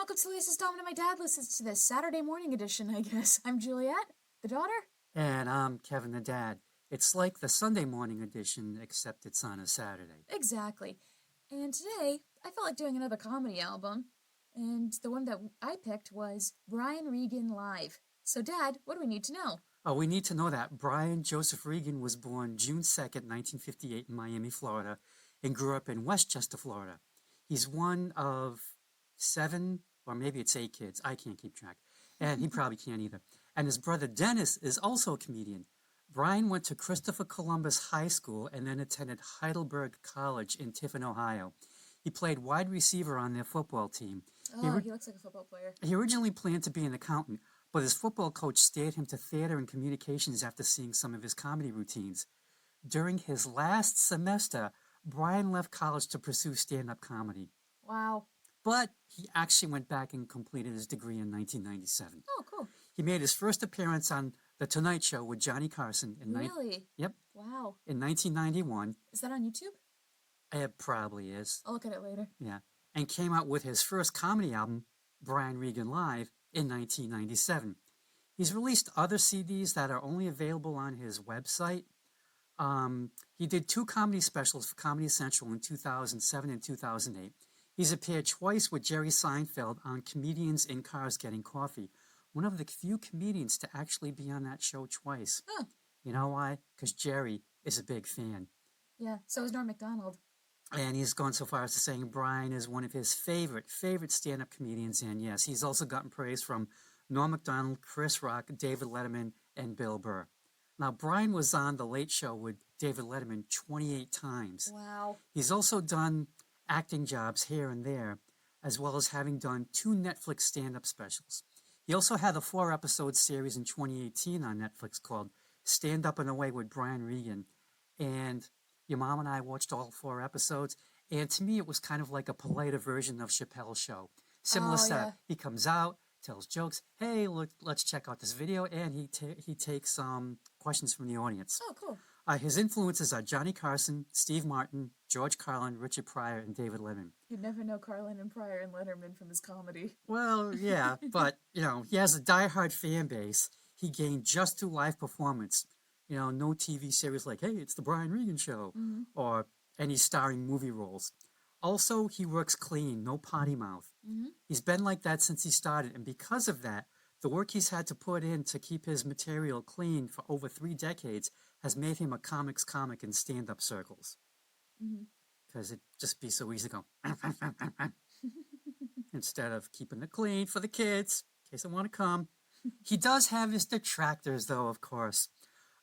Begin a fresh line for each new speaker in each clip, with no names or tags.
welcome to Lisa's Dom, and my dad listens to this Saturday morning edition, I guess. I'm Juliet, the daughter.
And I'm Kevin, the dad. It's like the Sunday morning edition, except it's on a Saturday.
Exactly. And today, I felt like doing another comedy album, and the one that I picked was Brian Regan Live. So, Dad, what do we need to know?
Oh, we need to know that Brian Joseph Regan was born June 2nd, 1958 in Miami, Florida, and grew up in Westchester, Florida. He's one of 7, or maybe it's 8 kids. I can't keep track. And he probably can't either. And his brother Dennis is also a comedian. Brian went to Christopher Columbus High School and then attended Heidelberg College in Tiffin, Ohio. He played wide receiver on their football team.
Oh, he looks like a football player.
He originally planned to be an accountant, but his football coach steered him to theater and communications after seeing some of his comedy routines. During his last semester, Brian left college to pursue stand-up comedy.
Wow.
But he actually went back and completed his degree in 1997.
Oh, cool.
He made his first appearance on The Tonight Show with Johnny Carson.
Really?
Yep.
Wow.
In 1991.
Is that on YouTube?
It probably is.
I'll look at it later.
Yeah. And came out with his first comedy album, Brian Regan Live, in 1997. He's released other CDs that are only available on his website. He did 2 comedy specials for Comedy Central in 2007 and 2008. He's appeared twice with Jerry Seinfeld on Comedians in Cars Getting Coffee, one of the few comedians to actually be on that show twice.
Huh.
You know why? Because Jerry is a big fan.
Yeah, so is Norm Macdonald.
And he's gone so far as to saying Brian is one of his favorite stand-up comedians. And yes, he's also gotten praise from Norm Macdonald, Chris Rock, David Letterman, and Bill Burr. Now, Brian was on The Late Show with David Letterman 28 times.
Wow.
He's also done acting jobs here and there, as well as having done 2 Netflix stand-up specials. He also had a 4-episode series in 2018 on Netflix called Stand Up and Away with Brian Regan. And your mom and I watched all 4 episodes, and to me it was kind of like a politer version of Chappelle's Show. Similar setup. Yeah. He comes out, tells jokes, hey, look, let's check out this video, and he takes questions from the audience.
Oh, cool.
His influences are Johnny Carson, Steve Martin, George Carlin, Richard Pryor, and David Letterman.
You'd never know Carlin and Pryor and Letterman from his comedy.
Well, yeah, but, he has a diehard fan base. He gained just through live performance. No TV series like, hey, it's the Brian Regan Show, or any starring movie roles. Also, he works clean, no potty mouth. He's been like that since he started, and because of that, the work he's had to put in to keep his material clean for over 3 decades has made him a comic in stand-up circles. Because it'd just be so easy to go instead of keeping it clean for the kids, in case they want to come. He does have his detractors, though, of course.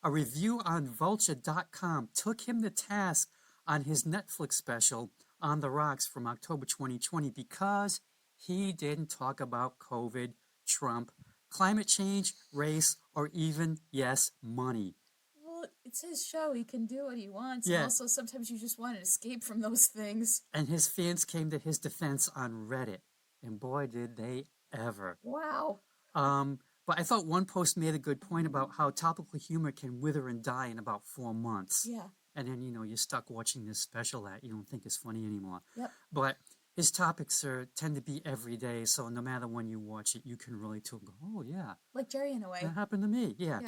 A review on Vulture.com took him to task on his Netflix special, On the Rocks, from October 2020 because he didn't talk about COVID, Trump, climate change, race, or even, yes, money.
Well, it's his show. He can do what he wants.
Yeah.
And also, sometimes you just want to escape from those things.
And his fans came to his defense on Reddit. And boy, did they ever.
Wow.
But I thought one post made a good point about how topical humor can wither and die in about 4 months.
Yeah.
And then, you're stuck watching this special that you don't think is funny anymore.
Yep.
But his topics tend to be every day, so no matter when you watch it, you can really go, oh, yeah.
Like Jerry in a way.
That happened to me, yeah.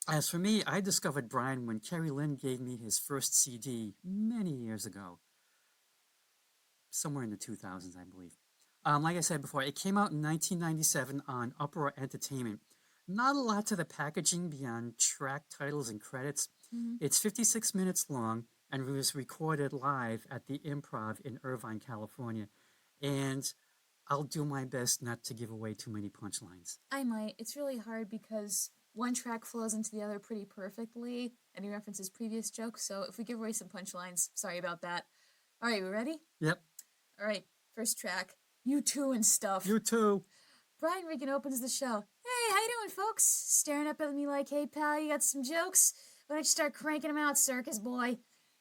As for me, I discovered Brian when Kerry Lynn gave me his first CD many years ago. Somewhere in the 2000s, I believe. Like I said before, it came out in 1997 on Uproar Entertainment. Not a lot to the packaging beyond track titles and credits. It's 56 minutes long and was recorded live at the Improv in Irvine, California. And I'll do my best not to give away too many punchlines.
I might. It's really hard because one track flows into the other pretty perfectly, and he references previous jokes, so if we give away some punchlines, sorry about that. All right, we ready?
Yep.
All right, first track. You too and stuff.
You too.
Brian Regan opens the show. Hey, how you doing, folks? Staring up at me like, hey, pal, you got some jokes? Why don't you start cranking them out, circus boy?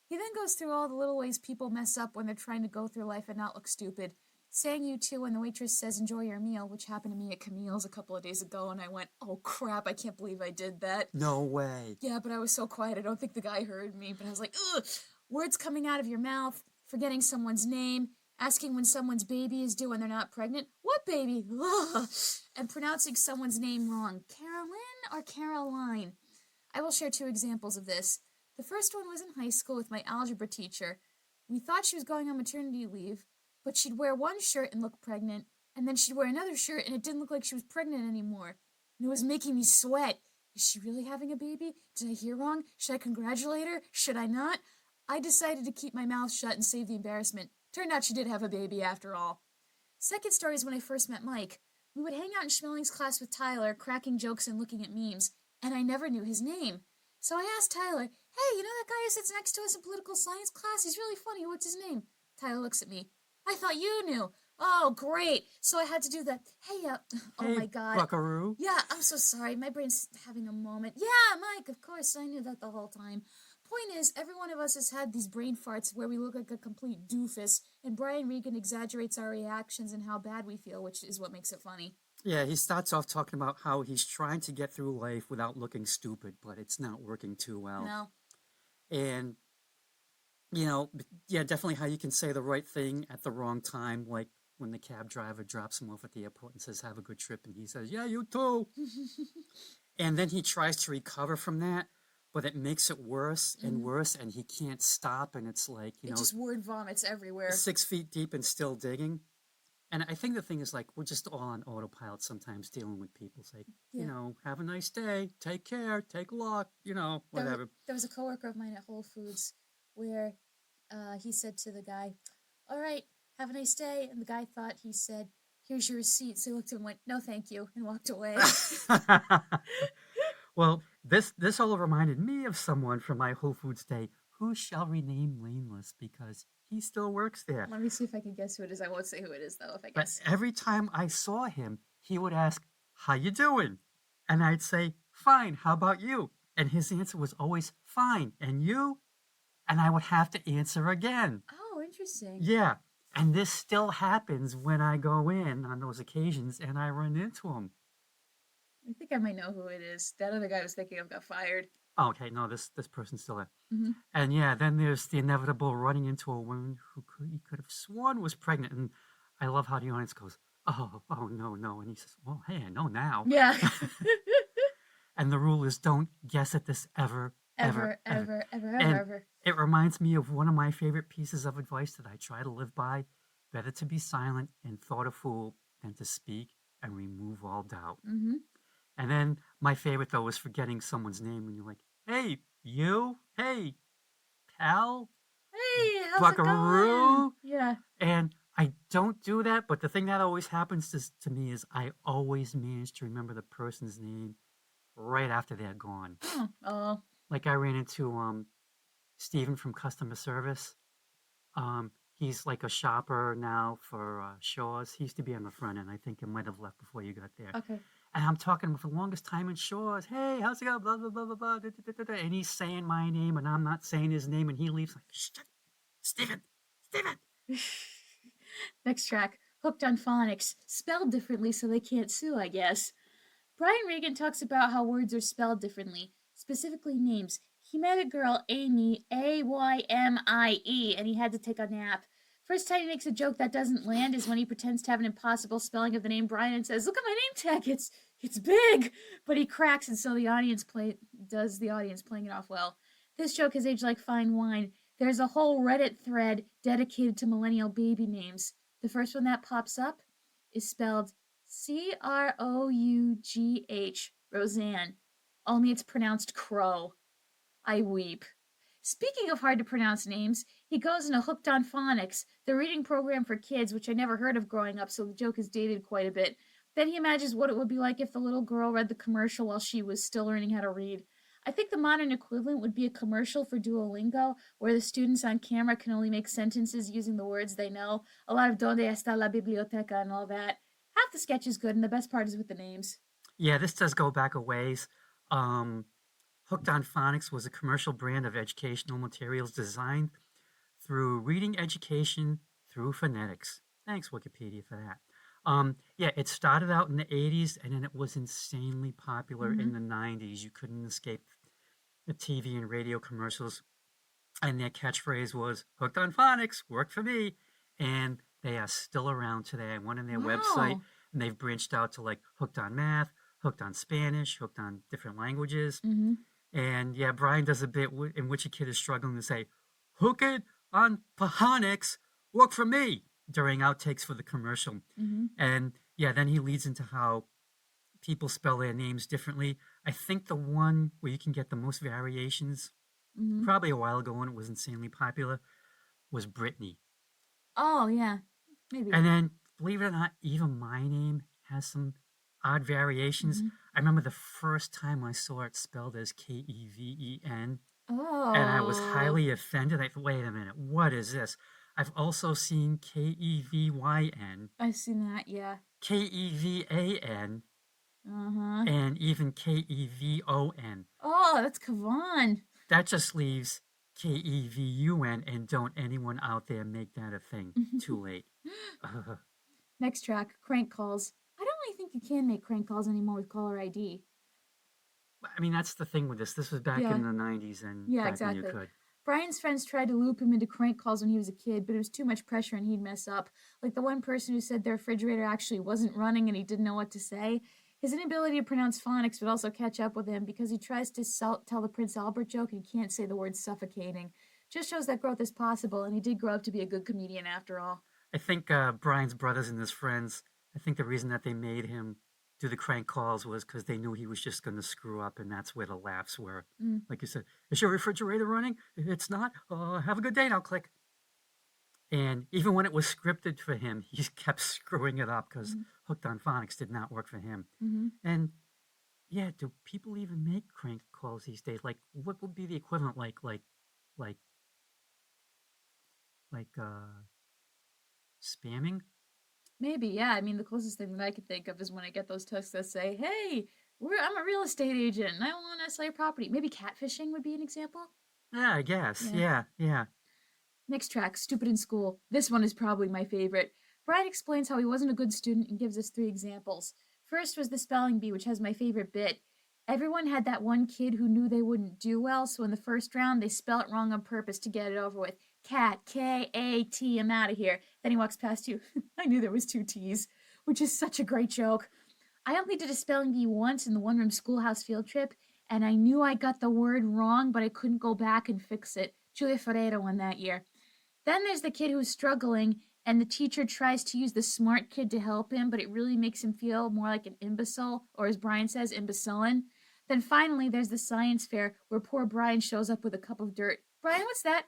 He then goes through all the little ways people mess up when they're trying to go through life and not look stupid. Saying you too when the waitress says enjoy your meal, which happened to me at Camille's a couple of days ago, and I went, oh crap, I can't believe I did that.
No way.
Yeah, but I was so quiet, I don't think the guy heard me, but I was like, ugh! Words coming out of your mouth, forgetting someone's name, asking when someone's baby is due when they're not pregnant. What baby? Ugh. And pronouncing someone's name wrong. Carolyn or Caroline? I will share 2 examples of this. The first one was in high school with my algebra teacher. We thought she was going on maternity leave, but she'd wear one shirt and look pregnant, and then she'd wear another shirt and it didn't look like she was pregnant anymore. And it was making me sweat. Is she really having a baby? Did I hear wrong? Should I congratulate her? Should I not? I decided to keep my mouth shut and save the embarrassment. Turned out she did have a baby after all. Second story is when I first met Mike. We would hang out in Schmelling's class with Tyler, cracking jokes and looking at memes, and I never knew his name. So I asked Tyler, hey, you know that guy who sits next to us in political science class? He's really funny. What's his name? Tyler looks at me. I thought you knew. Oh, great. So I had to do that. Hey,
Hey,
my God.
Buckaroo.
Yeah, I'm so sorry. My brain's having a moment. Yeah, Mike, of course. I knew that the whole time. Point is, every one of us has had these brain farts where we look like a complete doofus, and Brian Regan exaggerates our reactions and how bad we feel, which is what makes it funny.
Yeah, he starts off talking about how he's trying to get through life without looking stupid, but it's not working too well.
No.
And, yeah, definitely how you can say the right thing at the wrong time, like when the cab driver drops him off at the airport and says, have a good trip, and he says, yeah, you too. And then he tries to recover from that, but it makes it worse and worse, and he can't stop, and it's like,
it just word vomits everywhere.
6 feet deep and still digging. And I think the thing is, like, we're just all on autopilot sometimes dealing with people. It's like, have a nice day, take care, take a look, whatever.
There was a coworker of mine at Whole Foods where he said to the guy, all right, have a nice day. And the guy thought he said, here's your receipt. So he looked at him and went, no, thank you, and walked away.
Well, this all reminded me of someone from my Whole Foods day who shall remain nameless because he still works there.
Let me see if I can guess who it is. I won't say who it is, though, if I guess.
But every time I saw him, he would ask, how you doing? And I'd say, fine, how about you? And his answer was always, fine, and you? And I would have to answer again.
Oh, interesting.
Yeah, and this still happens when I go in on those occasions and I run into him.
I think I might know who it is. That other guy I was thinking of got fired.
Oh, okay, no, this person's still there.
Mm-hmm.
And yeah, then there's the inevitable running into a woman who he could have sworn was pregnant. And I love how the audience goes, oh, no. And he says, well, hey, I know now.
Yeah.
And the rule is don't guess at this ever. It reminds me of one of my favorite pieces of advice that I try to live by. Better to be silent and thought a fool than to speak and remove all doubt.
Mm-hmm.
And then my favorite, though, is forgetting someone's name when you're like, hey, you? Hey, pal?
Hey, how's
Buckaroo?
it going? Yeah.
And I don't do that, but the thing that always happens to me is I always manage to remember the person's name right after they're gone.
Oh.
Like I ran into Steven from customer service. He's like a shopper now for Shaw's. He used to be on the front end. I think he might have left before you got there.
Okay.
And I'm talking for the longest time in Shaw's. Hey, how's it going? Blah, blah, blah, blah, blah. Da, da, da, da. And he's saying my name, and I'm not saying his name, and he leaves like, shh, Steven.
Next track, Hooked on Phonics, spelled differently so they can't sue, I guess. Brian Regan talks about how words are spelled differently, specifically names. He met a girl, Amy, Aymie, and he had to take a nap. First time he makes a joke that doesn't land is when he pretends to have an impossible spelling of the name Brian and says, look at my name tag, it's big, but he cracks, and so the audience playing it off well. This joke has aged like fine wine. There's a whole Reddit thread dedicated to millennial baby names. The first one that pops up is spelled Crough, Roseanne, only it's pronounced Crow. I weep. Speaking of hard to pronounce names, he goes into Hooked on Phonics, the reading program for kids, which I never heard of growing up, so the joke is dated quite a bit. Then he imagines what it would be like if the little girl read the commercial while she was still learning how to read. I think the modern equivalent would be a commercial for Duolingo, where the students on camera can only make sentences using the words they know. A lot of donde está la biblioteca and all that. Half the sketch is good, and the best part is with the names.
Yeah, this does go back a ways. Hooked on Phonics was a commercial brand of educational materials designed through reading education through phonetics. Thanks, Wikipedia, for that. Yeah, it started out in the 80s, and then it was insanely popular in the 90s. You couldn't escape the TV and radio commercials. And their catchphrase was, Hooked on Phonics, worked for me. and they are still around today. I went on their website,
Wow.
and they've branched out to like Hooked on Math, Hooked on Spanish, Hooked on different languages.
Mm-hmm.
And yeah, Brian does a bit in which a kid is struggling to say, "Hooked on Pahonics, work for me," during outtakes for the commercial.
Mm-hmm.
And yeah, then he leads into how people spell their names differently. I think the one where you can get the most variations,
Mm-hmm.
probably a while ago when it was insanely popular, was Brittany.
Oh, yeah. Maybe.
And then, believe it or not, even my name has some odd variations.
Mm-hmm.
I remember the first time I saw it spelled as Keven,
Oh.
and I was highly offended. I thought, wait a minute, what is this? I've also seen Kevyn,
I've seen that, yeah.
Kevan,
Uh-huh.
and even Kevon.
Oh, that's Kavan.
That just leaves Kevun, and don't anyone out there make that a thing. Too late.
Next track, crank calls. I don't really think you can make crank calls anymore with caller ID.
I mean, that's the thing with this. This was back
Yeah.
in the 90s, and
Yeah,
back
exactly.
when you could.
Brian's friends tried to loop him into crank calls when he was a kid, but it was too much pressure and he'd mess up. Like the one person who said their refrigerator actually wasn't running and he didn't know what to say. His inability to pronounce phonics would also catch up with him because he tries to tell the Prince Albert joke and he can't say the word suffocating. Just shows that growth is possible, and he did grow up to be a good comedian after all.
I think Brian's brothers and his friends, I think the reason that they made him do the crank calls was because they knew he was just going to screw up, and that's where the laughs were. Like you said, is your refrigerator running? It's not? Have a good day now, click. And even when it was scripted for him, he kept screwing it up because Hooked on Phonics did not work for him. And yeah, do people even make crank calls these days? Like, what would be the equivalent? Like spamming?
Maybe, yeah. I mean, the closest thing that I could think of is when I get those texts that say, hey, I'm a real estate agent and I want to sell your property. Maybe catfishing would be an example.
Yeah, I guess.
Yeah.
Yeah.
Next track, Stupid in School. This one is probably my favorite. Brian explains how he wasn't a good student and gives us 3 examples. First was the spelling bee, which has my favorite bit. Everyone had that one kid who knew they wouldn't do well, so in the first round, they spell it wrong on purpose to get it over with. Cat, K-A-T, I'm out of here. Then he walks past you. I knew there was 2 T's, which is such a great joke. I only did a spelling bee once in the one-room schoolhouse field trip, and I knew I got the word wrong, but I couldn't go back and fix it. Juliet Ferreira won that year. Then there's the kid who's struggling, and the teacher tries to use the smart kid to help him, but it really makes him feel more like an imbecile, or as Brian says, imbecilin'. Then finally, there's the science fair where poor Brian shows up with a cup of dirt. Brian, what's that?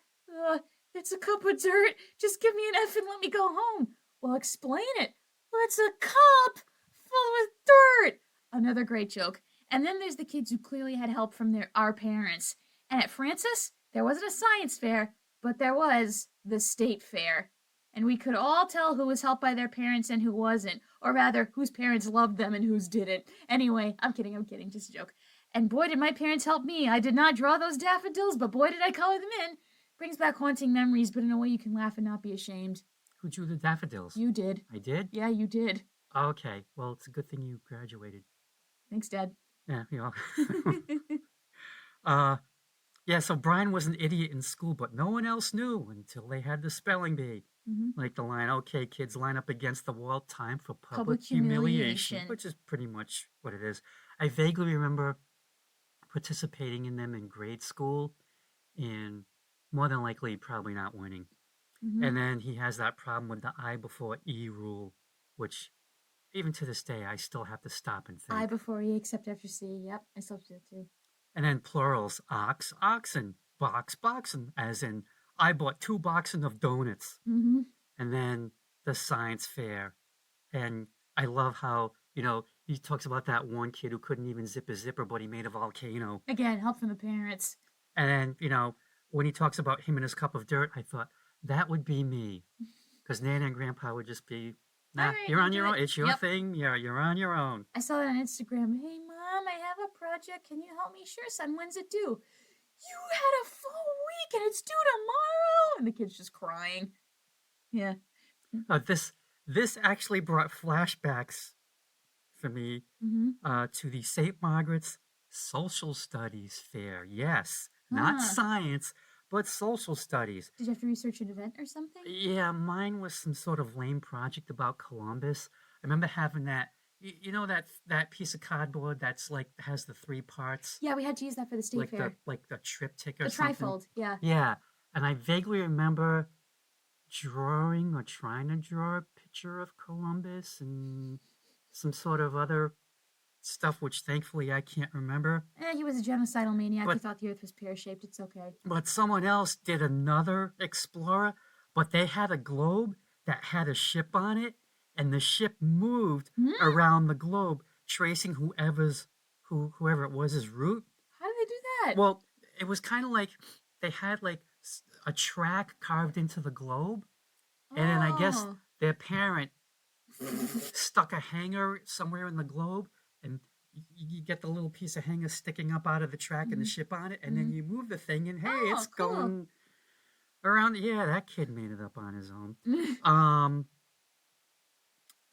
It's a cup of dirt. Just give me an F and let me go home. Well, explain it. Well, it's a cup full with dirt. Another great joke. And then there's the kids who clearly had help from our parents. And at Francis, there wasn't a science fair, but there was the state fair. And we could all tell who was helped by their parents and who wasn't. Or rather, whose parents loved them and whose didn't. Anyway, I'm kidding, just a joke. And boy, did my parents help me. I did not draw those daffodils, but boy, did I color them in. Brings back haunting memories, but in a way you can laugh and not be ashamed.
Who drew the daffodils?
You did.
I did?
Yeah, you did.
Okay. Well, it's a good thing you graduated.
Thanks, Dad.
Yeah, yeah, so Brian was an idiot in school, but no one else knew until they had the spelling bee. Like the line, okay, kids, line up against the wall, time for public humiliation, which is pretty much what it is. I vaguely remember participating in them in grade school and more than likely probably not winning. And then he has that problem with the I before E rule, which even to this day, I still have to stop and think.
I before E except after C. Yep, I still do that too.
And then plurals, ox, oxen, box, boxen, as in I bought 2 boxen of donuts. And then the science fair. And I love how, he talks about that one kid who couldn't even zip his zipper, but he made a volcano.
Again, help from the parents.
And then, when he talks about him and his cup of dirt, I thought, that would be me. Because Nana and Grandpa would just be, nah,
right,
you're on your own. It's your
Yep.
thing. You're on your own.
I saw that on Instagram. Hey, Mom, I have a project. Can you help me? Sure, son. When's it due? You had a full week and it's due tomorrow. And the kid's just crying. Yeah.
This actually brought flashbacks for me to the St. Margaret's Social Studies Fair. Yes, not science, but social studies.
Did you have to research an event or something?
Yeah, mine was some sort of lame project about Columbus. I remember having that. You know that piece of cardboard that's like has the three parts,
Yeah, we had to use that for the state fair.
like the triptych
The
or something.
trifold, yeah.
Yeah, and I vaguely remember drawing or trying to draw a picture of Columbus and some sort of other stuff, which thankfully I can't remember.
He was a genocidal maniac. He
But
thought the Earth was pear-shaped. It's okay.
but someone else did another explorer, but they had a globe that had a ship on it, and the ship moved around the globe, tracing whoever it was his route.
How did they do that?
Well, it was kind of like they had like a track carved into the globe, and then I guess their parent stuck a hanger somewhere in the globe, and you get the little piece of hanger sticking up out of the track and the ship on it, and then you move the thing, and hey, it's
cool.
going around. Yeah, that kid made it up on his own.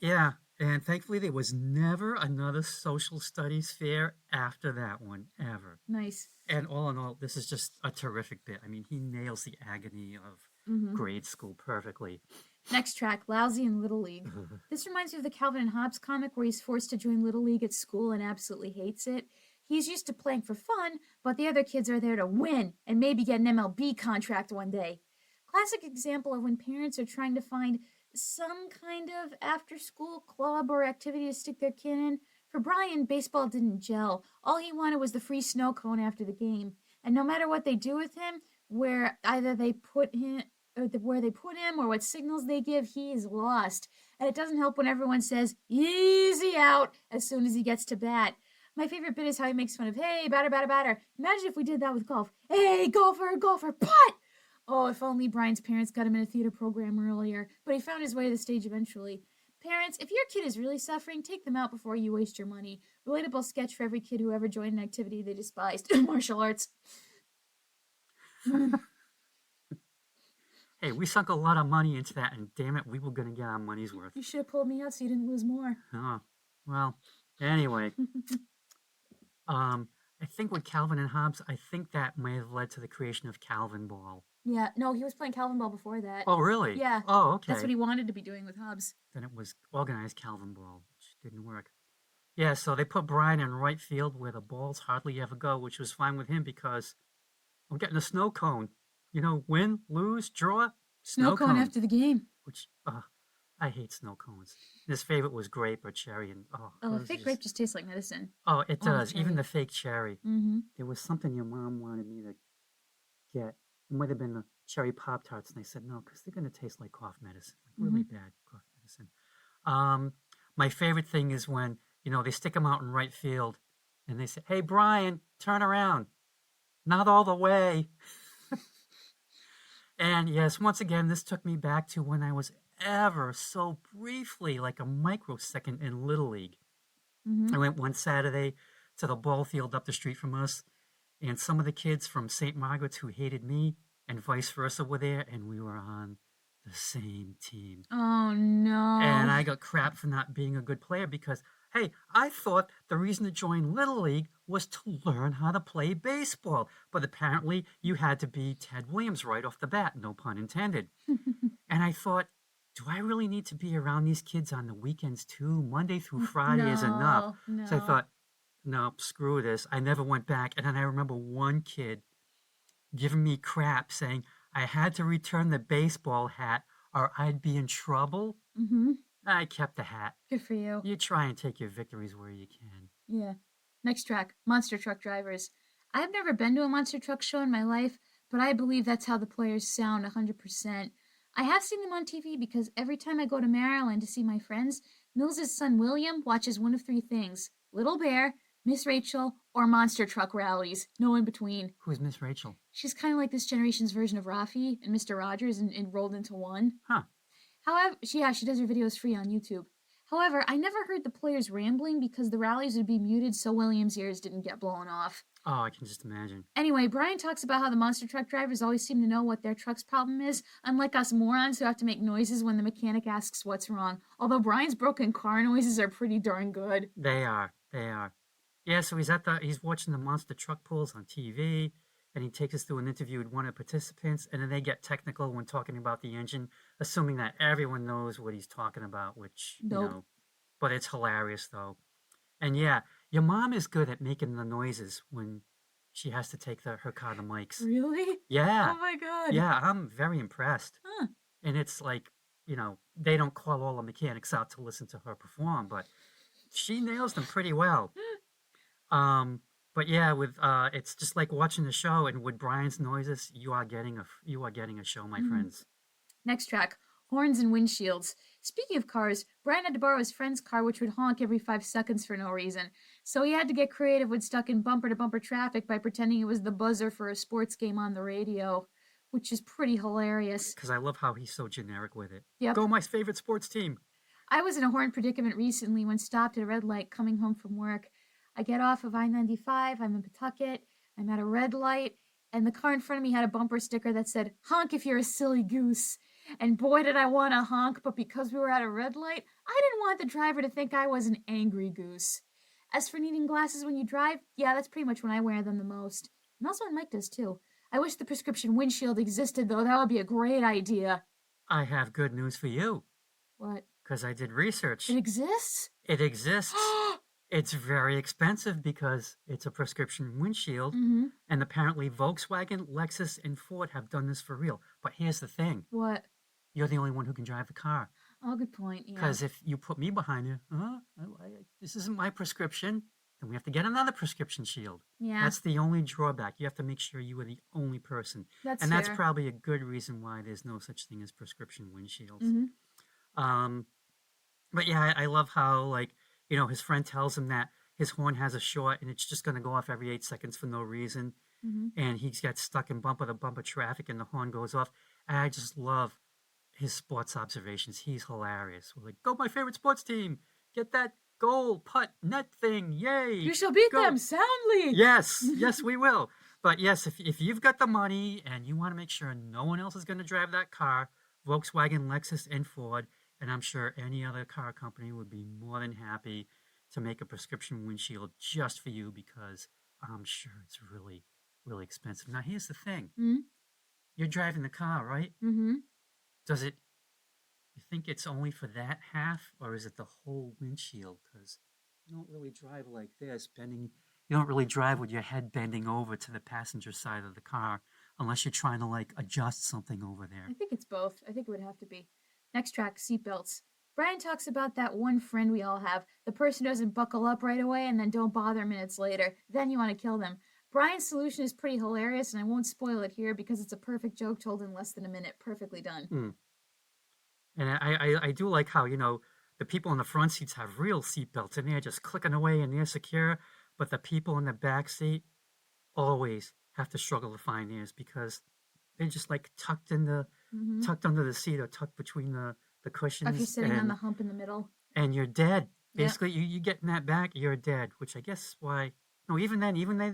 Yeah, and thankfully there was never another social studies fair after that one, ever.
Nice.
And all in all, this is just a terrific bit. I mean, he nails the agony of grade school perfectly.
Next track, Lousy in Little League. This reminds me of the Calvin and Hobbes comic where he's forced to join Little League at school and absolutely hates it. He's used to playing for fun, but the other kids are there to win and maybe get an MLB contract one day. Classic example of when parents are trying to find some kind of after-school club or activity to stick their kid in. For Brian, baseball didn't gel. All he wanted was the free snow cone after the game. And no matter what they do with him, where either they put him or what signals they give, he is lost. And it doesn't help when everyone says, easy out, as soon as he gets to bat. My favorite bit is how he makes fun of, hey, batter, batter, batter. Imagine if we did that with golf. Hey, golfer, golfer, putt! Oh, if only Brian's parents got him in a theater program earlier. But he found his way to the stage eventually. Parents, if your kid is really suffering, take them out before you waste your money. Relatable sketch for every kid who ever joined an activity they despised. Martial arts.
Hey, we sunk a lot of money into that, and damn it, we were going to get our money's worth.
You should have pulled me out so you didn't lose more.
Oh, well, anyway. I think with Calvin and Hobbes, I think that may have led to the creation of Calvin Ball.
Yeah, no, he was playing Calvin Ball before that.
Oh, really?
Yeah.
Oh, okay.
That's what he wanted to be doing with Hobbes.
Then it was organized Calvin Ball, which didn't work. Yeah, so they put Brian in right field where the balls hardly ever go, which was fine with him because I'm getting a snow cone. You know, win, lose, draw,
Snow cone after the game.
Which, I hate snow cones. His favorite was grape or cherry, and
fake grape just tastes like medicine.
Oh, it does. Even the fake cherry.
Mm-hmm.
There was something your mom wanted me to get. It might have been the cherry Pop-Tarts, and I said no, because they're going to taste like cough medicine, like really bad cough medicine. My favorite thing is when, they stick him out in right field, and they say, hey, Brian, turn around. Not all the way. And yes, once again, this took me back to when I was ever so briefly, like a microsecond in Little League. I went one Saturday to the ball field up the street from us, and some of the kids from St. Margaret's who hated me and vice versa were there, and we were on the same team.
Oh, no.
And I got crap for not being a good player because, hey, I thought the reason to join Little League was to learn how to play baseball. But apparently you had to be Ted Williams right off the bat, no pun intended. And I thought, do I really need to be around these kids on the weekends too? Monday through Friday is enough.
No.
So I thought, no, screw this. I never went back. And then I remember one kid giving me crap saying I had to return the baseball hat or I'd be in trouble. I kept the hat.
Good for you.
You try and take your victories where you can.
Yeah. Next track, Monster Truck Drivers. I've never been to a monster truck show in my life, but I believe that's how the players sound 100%. I have seen them on TV because every time I go to Maryland to see my friends, Mills's son William watches one of three things: Little Bear, Miss Rachel, or monster truck rallies. No in between.
Who's Miss Rachel?
She's kind of like this generation's version of Rafi and Mr. Rogers and rolled into one.
Huh.
However, she does her videos free on YouTube. However, I never heard the players rambling because the rallies would be muted so William's ears didn't get blown off.
Oh, I can just imagine.
Anyway, Brian talks about how the monster truck drivers always seem to know what their truck's problem is, unlike us morons who have to make noises when the mechanic asks what's wrong. Although Brian's broken car noises are pretty darn good.
They are. Yeah, so he's watching the monster truck pulls on TV. and he takes us through an interview with one of the participants, and then they get technical when talking about the engine, assuming that everyone knows what he's talking about, which,
Nope.
but it's hilarious, though. And yeah, your mom is good at making the noises when she has to take her car to Mike's.
Really?
Yeah.
Oh my god.
Yeah, I'm very impressed.
Huh.
And it's like, they don't call all the mechanics out to listen to her perform, but she nails them pretty well. But yeah, with it's just like watching the show, and with Brian's noises, you are getting a show, my friends.
Next track, horns and windshields. Speaking of cars, Brian had to borrow his friend's car, which would honk every 5 seconds for no reason. So he had to get creative when stuck in bumper-to-bumper traffic by pretending it was the buzzer for a sports game on the radio, which is pretty hilarious.
Because I love how he's so generic with it.
Yep.
Go my favorite sports team.
I was in a horn predicament recently when stopped at a red light coming home from work. I get off of I-95, I'm in Pawtucket, I'm at a red light, and the car in front of me had a bumper sticker that said, "Honk if you're a silly goose." And boy, did I want to honk, but because we were at a red light, I didn't want the driver to think I was an angry goose. As for needing glasses when you drive, yeah, that's pretty much when I wear them the most. And also when Mike does too. I wish the prescription windshield existed, though. That would be a great idea.
I have good news for you.
What?
Because I did research.
It exists?
It exists. It's very expensive because it's a prescription windshield, and apparently Volkswagen, Lexus, and Ford have done this for real. But here's the thing.
What?
You're the only one who can drive the car.
Oh, good point, yeah.
Because if you put me behind you, this isn't my prescription, then we have to get another prescription shield.
Yeah.
That's the only drawback. You have to make sure you are the only person.
That's
and
fair.
that's probably a good reason why there's no such thing as prescription windshields. But yeah, I love how, his friend tells him that his horn has a short and it's just going to go off every 8 seconds for no reason. And he gets stuck in bumper-to-bumper traffic and the horn goes off. And I just love his sports observations. He's hilarious. We're like, go my favorite sports team. Get that goal, putt, net thing. Yay.
You shall beat them soundly.
Yes, yes, we will. But yes, if you've got the money and you want to make sure no one else is going to drive that car, Volkswagen, Lexus, and Ford, and I'm sure any other car company would be more than happy to make a prescription windshield just for you, because I'm sure it's really, really expensive. Now, here's the thing. You're driving the car, right? You think it's only for that half, or is it the whole windshield? Because you don't really drive like this, you don't really drive with your head bending over to the passenger side of the car unless you're trying to adjust something over there.
I think it's both. I think it would have to be. Next track, seatbelts. Brian talks about that one friend we all have, the person who doesn't buckle up right away and then don't bother minutes later. Then you want to kill them. Brian's solution is pretty hilarious, and I won't spoil it here because it's a perfect joke told in less than a minute. Perfectly done.
And I do like how, the people in the front seats have real seatbelts and they're just clicking away and they're secure, but the people in the back seat always have to struggle to find theirs because they're just tucked under the seat or tucked between the cushions.
If you're sitting on the hump in the middle.
And you're dead. Basically, you get in that back, you're dead, which I guess why... No, even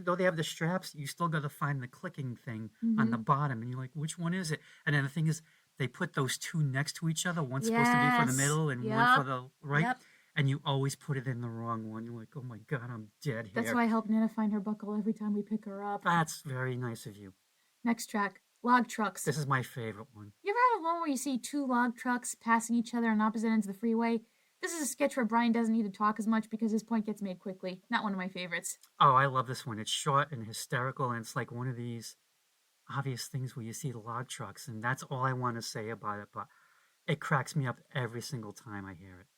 though they have the straps, you still got to find the clicking thing on the bottom. And you're like, which one is it? And then the thing is, they put those two next to each other. One's supposed to be for the middle and one for the right.
Yep.
And you always put it in the wrong one. You're like, oh my God, I'm dead here.
That's why I help Nana find her buckle every time we pick her up.
That's very nice of you.
Next track, log trucks.
This is my favorite one.
You ever have a one where you see two log trucks passing each other on opposite ends of the freeway? This is a sketch where Brian doesn't need to talk as much because his point gets made quickly. Not one of my favorites.
Oh, I love this one. It's short and hysterical, and it's like one of these obvious things where you see the log trucks, and that's all I want to say about it, but it cracks me up every single time I hear it.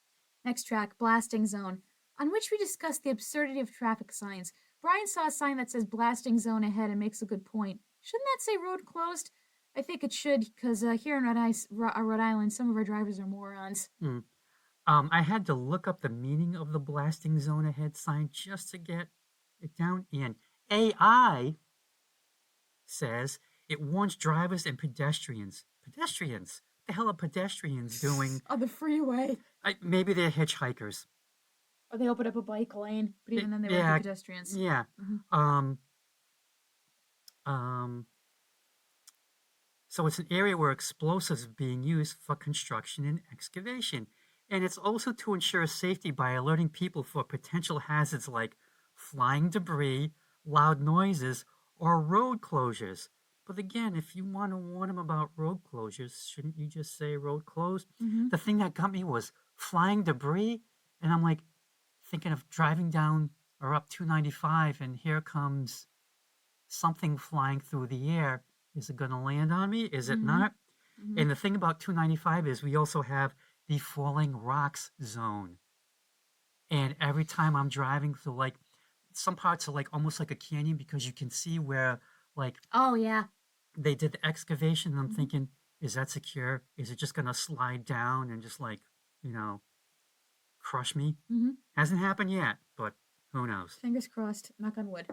Next track, blasting zone, on which we discuss the absurdity of traffic signs. Brian saw a sign that says blasting zone ahead and makes a good point. Shouldn't that say road closed? I think it should, because here in Rhode Island, some of our drivers are morons.
I had to look up the meaning of the blasting zone ahead sign just to get it down. And AI says it warns drivers and pedestrians. Pedestrians? What the hell are pedestrians doing?
On the freeway.
Maybe they're hitchhikers.
Or they open up a bike lane, but even then they were pedestrians.
Yeah. So it's an area where explosives are being used for construction and excavation. And it's also to ensure safety by alerting people for potential hazards like flying debris, loud noises, or road closures. But again, if you want to warn them about road closures, shouldn't you just say road closed?
Mm-hmm.
The thing that got me was flying debris, and I'm like thinking of driving down or up 295, and here comes something flying through the air. Is it going to land on me? Is it
Mm-hmm.
not?
Mm-hmm.
And the thing about 295 is we also have the falling rocks zone. And every time I'm driving through, like, some parts are like almost like a canyon because you can see where, like,
Oh, yeah.
they did the excavation. And I'm
Mhm.
thinking, is that secure? Is it just going to slide down and just, like, you know, crush me?
Mm-hmm.
Hasn't happened yet, but who knows?
Fingers crossed. Knock on wood.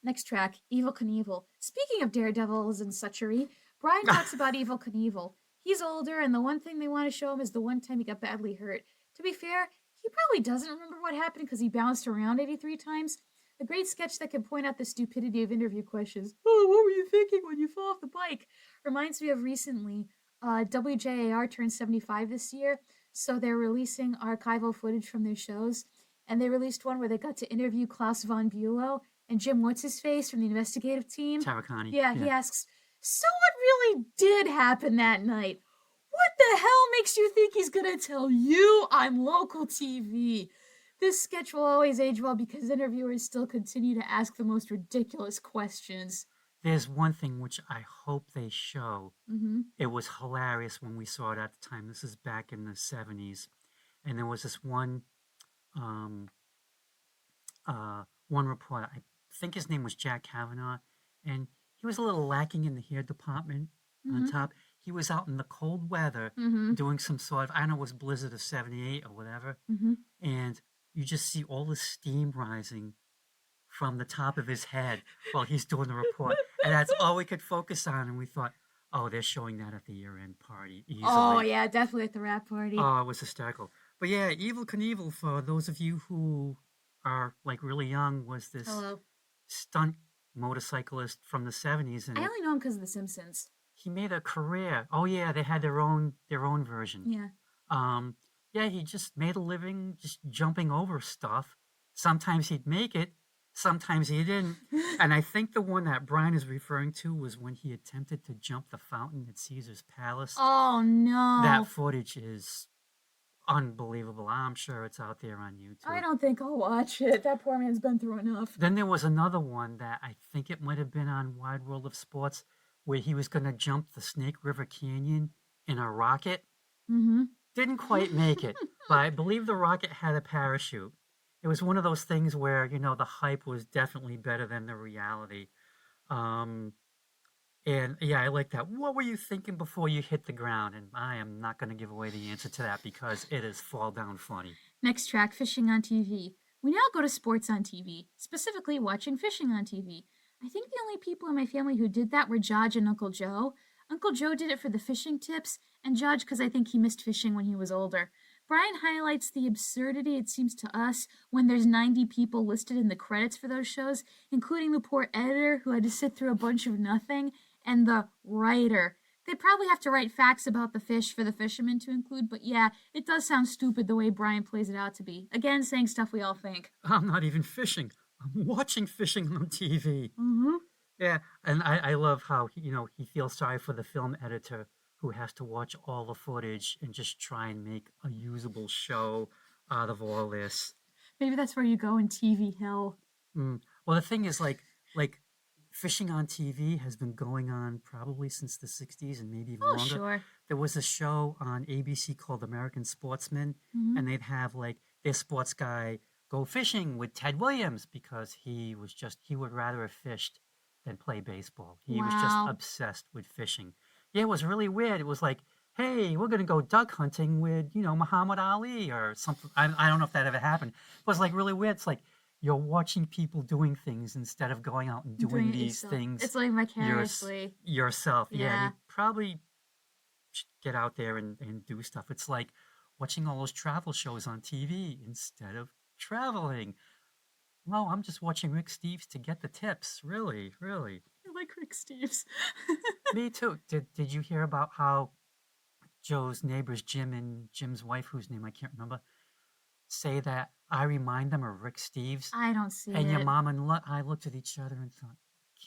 Next track, Evil Knievel. Speaking of daredevils and suchery, Brian talks about Evil Knievel. He's older, and the one thing they want to show him is the one time he got badly hurt. To be fair, he probably doesn't remember what happened because he bounced around 83 times. A great sketch that can point out the stupidity of interview questions. Oh, what were you thinking when you fell off the bike? Reminds me of recently. WJAR turned 75 this year, so they're releasing archival footage from their shows. And they released one where they got to interview Klaus von Bülow, and Jim What's-His-Face from the investigative team.
Tarakani.
Yeah, he asks, so what really did happen that night? What the hell makes you think he's gonna tell you I'm local TV? This sketch will always age well because interviewers still continue to ask the most ridiculous questions.
There's one thing which I hope they show.
Mm-hmm.
It was hilarious when we saw it at the time. This is back in the 70s. And there was this one one reporter. I think his name was Jack Kavanaugh. And he was a little lacking in the hair department on top. He was out in the cold weather doing some sort of, I don't know, it was blizzard of 78 or whatever. And you just see all the steam rising from the top of his head while he's doing the report. And that's all we could focus on. And we thought, oh, they're showing that at the year-end party easily.
Oh, yeah, definitely at the rap party.
Oh, it was hysterical. But yeah, Evil Knievel, for those of you who are like really young, was this stunt motorcyclist from the 70s. And
I only know him because of The Simpsons.
he made a career. Oh yeah, they had their own version.
Yeah.
Yeah, he just made a living just jumping over stuff. Sometimes he'd make it, sometimes he didn't. And I think the one that Brian is referring to was when he attempted to jump the fountain at Caesar's Palace.
Oh no.
That footage is unbelievable. I'm sure it's out there on YouTube.
I don't think I'll watch it. That poor man's been through enough.
Then there was another one that I think it might have been on Wide World of Sports where he was going to jump the Snake River Canyon in a rocket. Didn't quite make it, but I believe the rocket had a parachute. It was one of those things where, you know, the hype was definitely better than the reality. And yeah, I like that. What were you thinking before you hit the ground? And I am not going to give away the answer to that because it is fall down funny.
Next track, fishing on TV. We now go to sports on TV, specifically watching fishing on TV. I think the only people in my family who did that were Judge and Uncle Joe. Uncle Joe did it for the fishing tips, and Judge because I think he missed fishing when he was older. Brian highlights the absurdity, it seems to us, when there's 90 people listed in the credits for those shows, including the poor editor who had to sit through a bunch of nothing, and the writer. They probably have to write facts about the fish for the fishermen to include, but yeah, it does sound stupid the way Brian plays it out to be. Again, saying stuff we all think.
I'm not even fishing. I'm watching fishing on TV. Yeah, and I love how he feels sorry for the film editor who has to watch all the footage and just try and make a usable show out of all this.
Maybe that's where you go in TV hell.
Well, the thing is, like fishing on TV has been going on probably since the 60s and maybe even longer.
Sure.
There was a show on ABC called American Sportsman, and they'd have like their sports guy go fishing with Ted Williams because he would rather have fished than play baseball. He was just obsessed with fishing. Yeah, it was really weird. It was like, hey, we're going to go duck hunting with, Muhammad Ali or something. I don't know if that ever happened. It was like really weird. It's like you're watching people doing things instead of going out and doing these things.
It's like vicariously.
Yourself.
Yeah.
You probably should get out there and do stuff. It's like watching all those travel shows on TV instead of traveling. No, I'm just watching Rick Steves to get the tips. Really, really.
I like Rick Steves.
Me too. Did you hear about how Joe's neighbors, Jim and Jim's wife, whose name I can't remember, say that I remind them of Rick Steves?
I don't see it.
And your mom and I looked at each other and thought,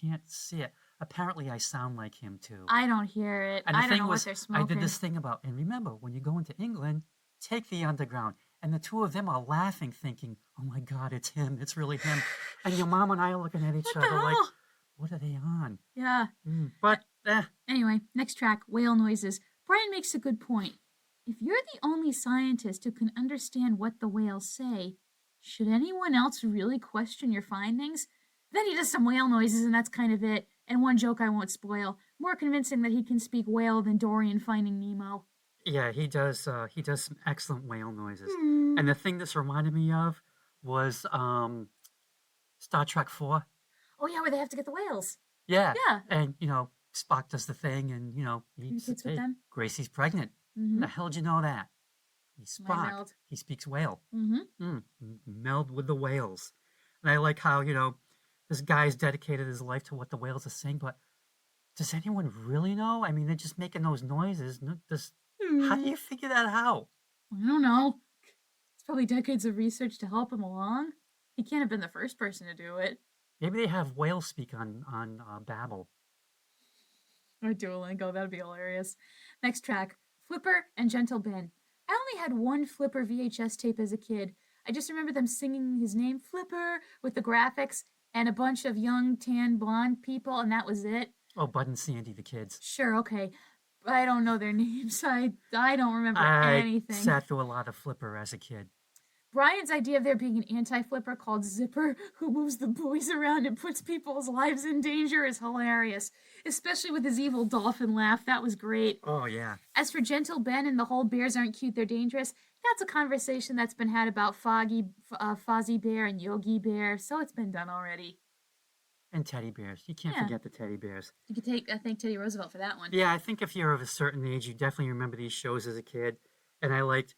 can't see it. Apparently, I sound like him too.
I don't hear it.
And the
I don't
thing
know
was,
what they're
I
smoking.
did this thing about, and remember, when you go into England, take the underground. And the two of them are laughing, thinking, oh my God, it's him. It's really him. And your mom and I are looking at each
What the
other like,
hell?
what are they on?
Yeah.
But
Anyway, next track, whale noises. Brian makes a good point. If you're the only scientist who can understand what the whales say, should anyone else really question your findings? Then he does some whale noises, and that's kind of it. And one joke I won't spoil. More convincing that he can speak whale than Dory in Finding Nemo.
yeah, he does some excellent whale noises. And the thing this reminded me of was Star Trek 4.
Oh, yeah, where they have to get the whales.
Yeah.
Yeah.
And, Spock does the thing and, he
Communicates with
hey,
them.
Gracie's pregnant.
Mm-hmm.
How the hell did you know that? He's Spock.
Meld.
He speaks whale.
Mm-hmm.
Meld with the whales. And I like how, this guy's dedicated his life to what the whales are saying, but does anyone really know? I mean, they're just making those noises. How do you figure that out?
I don't know. It's probably decades of research to help him along. He can't have been the first person to do it.
Maybe they have whale speak on Babel.
Or Duolingo, that'd be hilarious. Next track, Flipper and Gentle Ben. I only had one Flipper VHS tape as a kid. I just remember them singing his name, Flipper, with the graphics, and a bunch of young, tan, blonde people, and that was it.
Oh, Bud and Sandy, the kids.
Sure, okay. I don't know their names. I don't remember anything.
I sat through a lot of Flipper as a kid.
Brian's idea of there being an anti-flipper called Zipper who moves the buoys around and puts people's lives in danger is hilarious, especially with his evil dolphin laugh. That was great.
Oh, yeah.
As for Gentle Ben and the whole bears aren't cute, they're dangerous, that's a conversation that's been had about Fozzie Bear and Yogi Bear, so it's been done already.
And teddy bears. You can't forget the teddy bears.
You could thank Teddy Roosevelt for that one.
Yeah, I think if you're of a certain age, you definitely remember these shows as a kid. And I liked,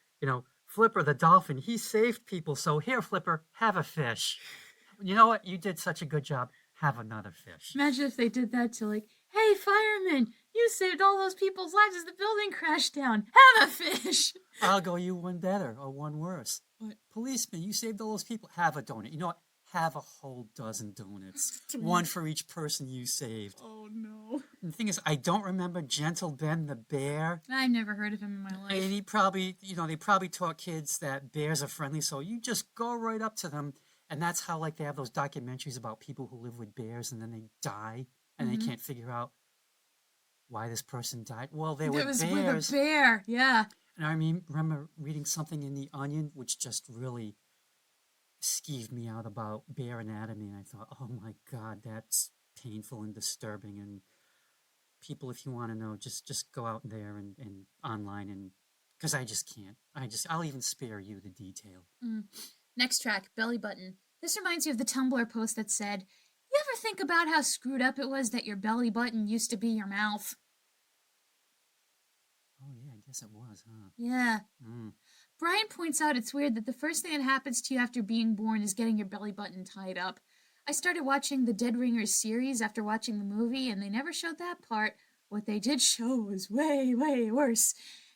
Flipper the dolphin, he saved people, so here, Flipper, have a fish. You know what? You did such a good job. Have another fish.
Imagine if they did that to hey, fireman, you saved all those people's lives as the building crashed down. Have a fish.
I'll go you one better or one worse. But policeman, you saved all those people. Have a donut. You know what? Have a whole dozen donuts. One for each person you saved.
Oh, no.
And the thing is, I don't remember Gentle Ben the bear.
I've never heard of him in my life.
And he probably, they probably taught kids that bears are friendly, so you just go right up to them. And that's how, they have those documentaries about people who live with bears and then they die and they can't figure out why this person died. Well, they were bears. It was with a
bear, yeah.
And I remember reading something in The Onion, which just really skeeved me out about bear anatomy. And I thought, oh my God, that's painful and disturbing. And people, if you want to know, just go out there and online, and because I just can't. I'll even spare you the detail.
Next track, Belly Button. This reminds you of the Tumblr post that said, you ever think about how screwed up it was that your belly button used to be your mouth?
Oh, yeah, I guess it was, huh?
Yeah. Brian points out it's weird that the first thing that happens to you after being born is getting your belly button tied up. I started watching the Dead Ringers series after watching the movie, and they never showed that part. What they did show was way, way worse.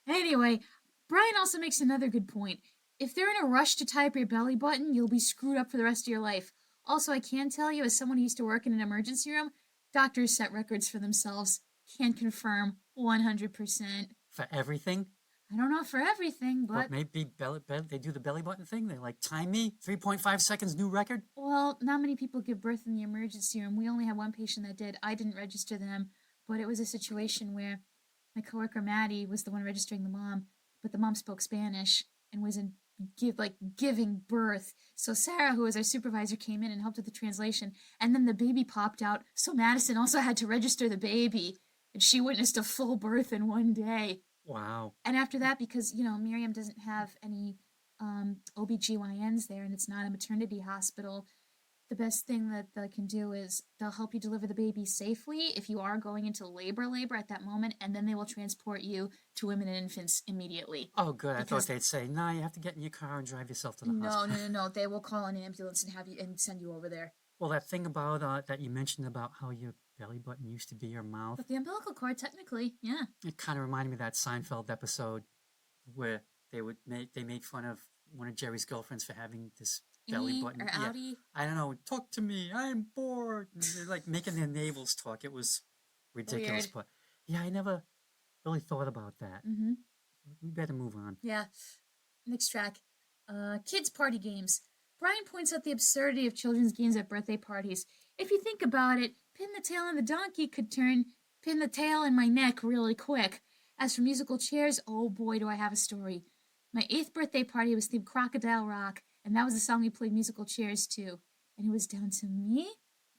Anyway, Brian also makes another good point. If they're in a rush to tie up your belly button, you'll be screwed up for the rest of your life. Also, I can tell you, as someone who used to work in an emergency room, doctors set records for themselves. Can confirm 100%.
For everything?
I don't know for everything, but...
Well, maybe they do the belly button thing? They time me? 3.5 seconds, new record?
Well, not many people give birth in the emergency room. We only had one patient that did. I didn't register them, but it was a situation where my coworker Maddie was the one registering the mom, but the mom spoke Spanish and was giving birth. So Sarah, who was our supervisor, came in and helped with the translation, and then the baby popped out, so Madison also had to register the baby, and she witnessed a full birth in one day.
Wow.
And after that, because, Miriam doesn't have any OBGYNs there, and it's not a maternity hospital, the best thing that they can do is they'll help you deliver the baby safely if you are going into labor at that moment, and then they will transport you to women and infants immediately.
Oh, good. I thought they'd say, no, you have to get in your car and drive yourself to the hospital.
No. They will call an ambulance and send you over there.
Well, that thing about that you mentioned about how your belly button used to be your mouth.
But the umbilical cord, technically, yeah.
It kind of reminded me of that Seinfeld episode where they made fun of one of Jerry's girlfriends for having this belly
E
button.
or
Yeah,
outie.
I don't know. Talk to me. I'm bored. And they're like making their navels talk. It was ridiculous.
Weird.
But yeah, I never really thought about that.
Mm-hmm.
We better move on.
Yeah. Next track. Kids' party games. Brian points out the absurdity of children's games at birthday parties. If you think about it, pin the tail on the donkey could turn pin the tail in my neck really quick. As for musical chairs, oh boy, do I have a story. My 8th birthday party was themed Crocodile Rock, and that was the song we played musical chairs to. And it was down to me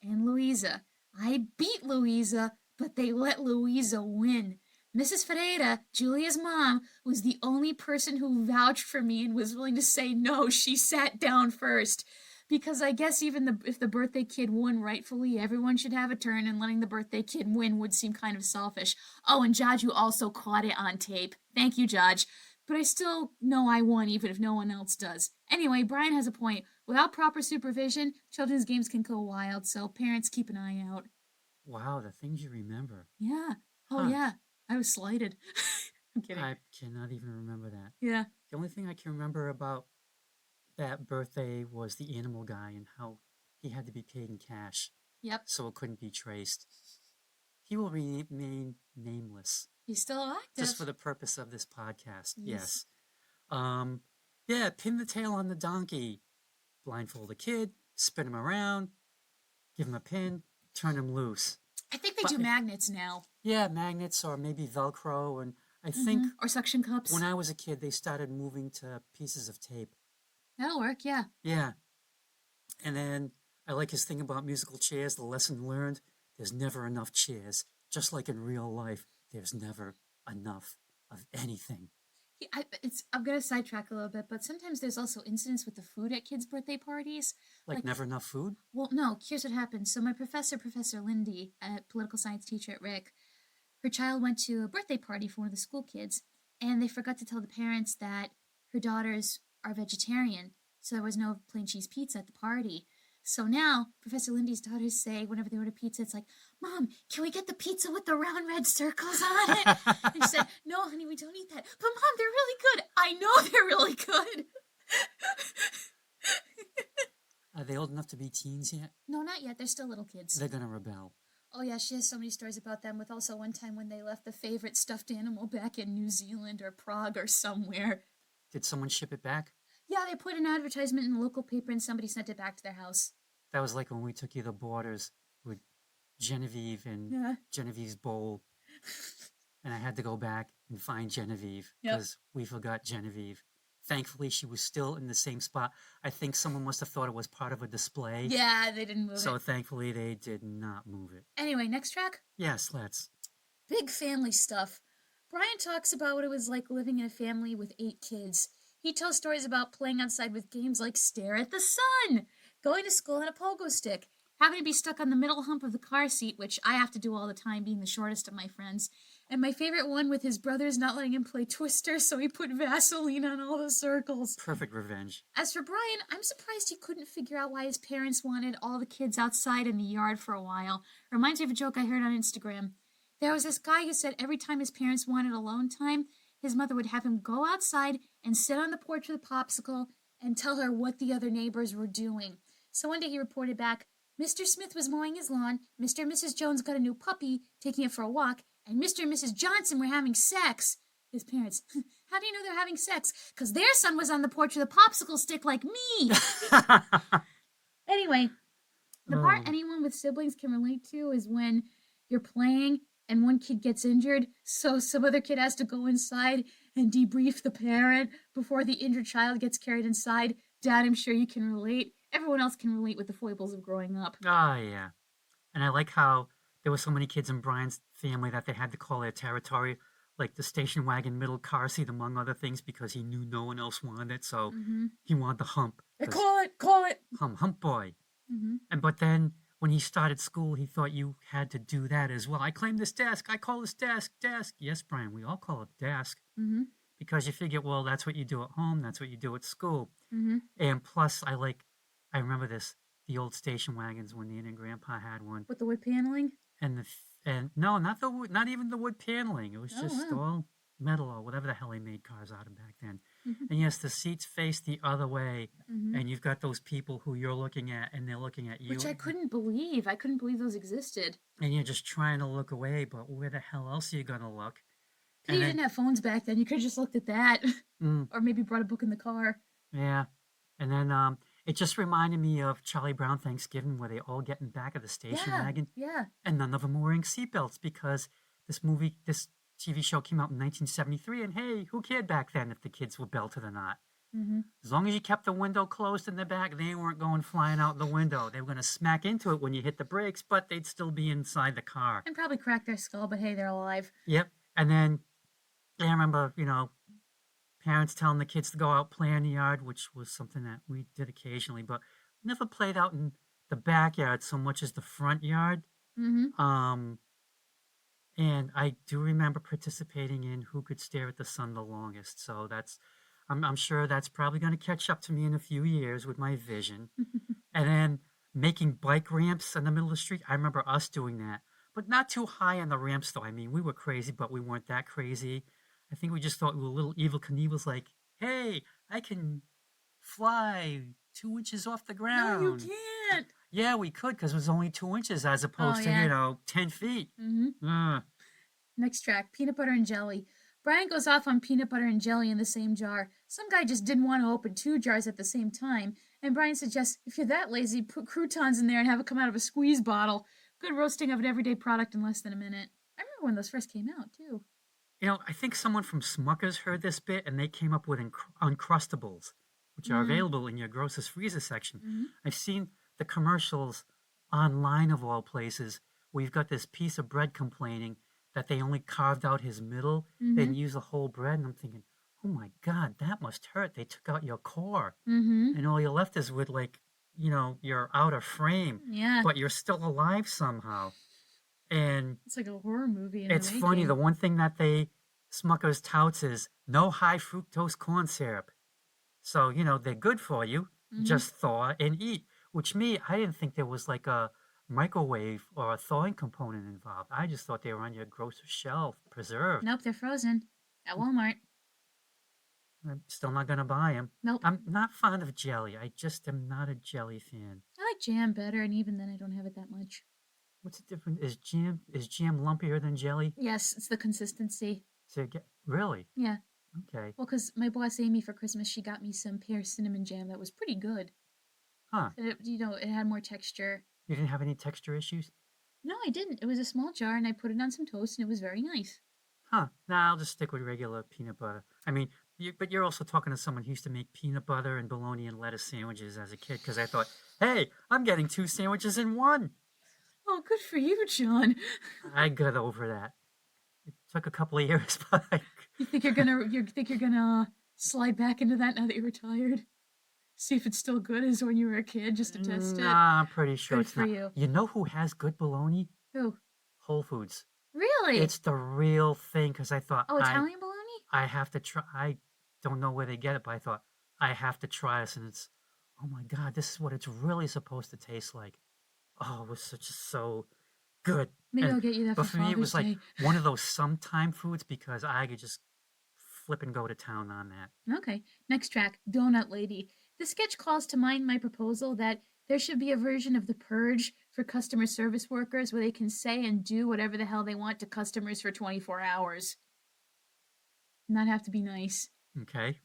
and Louisa. I beat Louisa, but they let Louisa win. Mrs. Ferreira, Julia's mom, was the only person who vouched for me and was willing to say no. She sat down first. Because I guess even if the birthday kid won rightfully, everyone should have a turn, and letting the birthday kid win would seem kind of selfish. Oh, and Judge, you also caught it on tape. Thank you, Judge. But I still know I won, even if no one else does. Anyway, Brian has a point. Without proper supervision, children's games can go wild, so parents keep an eye out.
Wow, the things you remember.
Yeah. Oh,
Huh.
yeah. I was slighted. I'm kidding.
I cannot even remember that.
Yeah.
The only thing I can remember about that birthday was the animal guy and how he had to be paid in cash.
Yep.
So it couldn't be traced. He will remain nameless.
He's still active.
Just for the purpose of this podcast. Yes. Yeah, pin the tail on the donkey. Blindfold a kid, spin him around, give him a pin, turn him loose.
I think they do magnets now.
Yeah, magnets or maybe Velcro. And I think...
Or suction cups.
When I was a kid, they started moving to pieces of tape.
That'll work, yeah.
Yeah. And then I like his thing about musical chairs, the lesson learned. There's never enough chairs. Just like in real life, there's never enough of anything.
Yeah, I'm going to sidetrack a little bit, but sometimes there's also incidents with the food at kids' birthday parties.
Like never enough food?
Well, no, here's what happened. So my Professor Lindy, a political science teacher at Rick, her child went to a birthday party for one of the school kids, and they forgot to tell the parents that her daughters are vegetarian, so there was no plain cheese pizza at the party. So now, Professor Lindy's daughters say, whenever they order pizza, it's like, Mom, can we get the pizza with the round red circles on it? And she said, no, honey, we don't eat that. But Mom, they're really good. I know they're really good.
Are they old enough to be teens yet?
No, not yet. They're still little kids.
They're going to rebel.
Oh, yeah, she has so many stories about them, with also one time when they left the favorite stuffed animal back in New Zealand or Prague or somewhere.
Did someone ship it back?
Yeah, they put an advertisement in the local paper and somebody sent it back to their house.
That was like when we took you to Borders with Genevieve and Genevieve's bowl. And I had to go back and find Genevieve because we forgot Genevieve. Thankfully, she was still in the same spot. I think someone must have thought it was part of a display.
Yeah, they didn't move it.
So thankfully, they did not move it.
Anyway, next track?
Yes, let's.
Big family stuff. Brian talks about what it was like living in a family with 8 kids. He tells stories about playing outside with games like Stare at the Sun, going to school on a pogo stick, having to be stuck on the middle hump of the car seat, which I have to do all the time, being the shortest of my friends. And my favorite one with his brothers not letting him play Twister, so he put Vaseline on all the circles.
Perfect revenge.
As for Brian, I'm surprised he couldn't figure out why his parents wanted all the kids outside in the yard for a while. Reminds me of a joke I heard on Instagram. There was this guy who said every time his parents wanted alone time, his mother would have him go outside and sit on the porch with a popsicle and tell her what the other neighbors were doing. So one day he reported back, Mr. Smith was mowing his lawn, Mr. and Mrs. Jones got a new puppy, taking it for a walk, and Mr. and Mrs. Johnson were having sex. His parents, how do you know they're having sex? Because their son was on the porch with a popsicle stick like me. Anyway, the part anyone with siblings can relate to is when you're playing and one kid gets injured, so some other kid has to go inside and debrief the parent before the injured child gets carried inside. Dad, I'm sure you can relate. Everyone else can relate with the foibles of growing up.
Ah, yeah. And I like how there were so many kids in Brian's family that they had to call their territory, like the station wagon middle car seat, among other things, because he knew no one else wanted it, so he wanted the hump.
Call it!
Hump boy. But then when he started school, he thought you had to do that as well. I claim this desk. I call this desk. Yes, Brian, we all call it desk. Because you figure, well, that's what you do at home. That's what you do at school. And plus, I remember this, the old station wagons when Nana and Grandpa had one.
With the wood paneling?
And no, not even the wood paneling. It was just all metal or whatever the hell they made cars out of back then.
Mhm.
And yes, the seats face the other way,
Mhm.
and you've got those people who you're looking at, and they're looking at you.
Which I couldn't believe. I couldn't believe those existed.
And you're just trying to look away, but where the hell else are you going to look?
And you didn't have phones back then. You could have just looked at that. Or maybe brought a book in the car.
Yeah. And then it just reminded me of Charlie Brown Thanksgiving, where they all get in back of the station wagon.
Yeah.
And none of them were wearing seatbelts because this TV show came out in 1973. And hey, who cared back then if the kids were belted or not?
Mm-hmm.
As long as you kept the window closed in the back, they weren't going flying out the window. They were going to smack into it when you hit the brakes, but they'd still be inside the car.
And probably crack their skull, but hey, they're alive.
Yep. And then I remember, parents telling the kids to go out play in the yard, which was something that we did occasionally, but never played out in the backyard so much as the front yard.
Mm-hmm.
And I do remember participating in who could stare at the sun the longest. So I'm sure that's probably going to catch up to me in a few years with my vision. And then making bike ramps in the middle of the street. I remember us doing that, but not too high on the ramps though. I mean, we were crazy, but we weren't that crazy. I think we just thought we were little evil Knievel's like, hey, I can fly 2 inches off the ground.
No, you can't.
Yeah, we could because it was only 2 inches as opposed to, 10 feet.
Mm-hmm. Next track, peanut butter and jelly. Brian goes off on peanut butter and jelly in the same jar. Some guy just didn't want to open 2 jars at the same time. And Brian suggests, if you're that lazy, put croutons in there and have it come out of a squeeze bottle. Good roasting of an everyday product in less than a minute. I remember when those first came out, too.
I think someone from Smucker's heard this bit, and they came up with Uncrustables, which are available in your grocer's freezer section. I've seen the commercials online of all places where you've got this piece of bread complaining that they only carved out his middle, they didn't use the whole bread, and I'm thinking, oh my God, that must hurt. They took out your core, and all you're left is with your outer frame, but you're still alive somehow. And
it's like a horror movie.
It's funny. The one thing that Smucker's touts is no high fructose corn syrup. So, they're good for you. Just thaw and eat. Which I didn't think there was like a microwave or a thawing component involved. I just thought they were on your grocer's shelf, preserved.
Nope, they're frozen at Walmart.
I'm still not going to buy them.
Nope.
I'm not fond of jelly. I just am not a jelly fan.
I like jam better, and even then I don't have it that much.
What's the difference? Is jam lumpier than jelly?
Yes, it's the consistency.
So really?
Yeah.
Okay.
Well, because my boss Amy for Christmas, she got me some pear cinnamon jam that was pretty good.
Huh.
It had more texture.
You didn't have any texture issues?
No, I didn't. It was a small jar, and I put it on some toast, and it was very nice.
Huh. Nah, I'll just stick with regular peanut butter. I mean, but you're also talking to someone who used to make peanut butter and bologna and lettuce sandwiches as a kid, because I thought, hey, I'm getting 2 sandwiches in one.
Oh, good for you, John.
I got over that. It took a couple of years, but
You think you're gonna slide back into that now that you're retired? See if it's still good as when you were a kid, just to test it.
Nah, I'm pretty sure
Good
it's
for
not.
you.
You know who has good bologna?
Who?
Whole Foods.
Really?
It's the real thing, because I thought,
Italian bologna?
I have to try. I don't know where they get it, but I thought I have to try this, and it's, oh my God, this is what it's really supposed to taste like. Oh, it was so good.
Maybe I'll get you that for
But for me, it was
Father's
like
Day.
one of those sometime foods because I could just flip and go to town on that.
Okay, next track, Donut Lady. The sketch calls to mind my proposal that there should be a version of The Purge for customer service workers where they can say and do whatever the hell they want to customers for 24 hours. Not have to be nice.
Okay.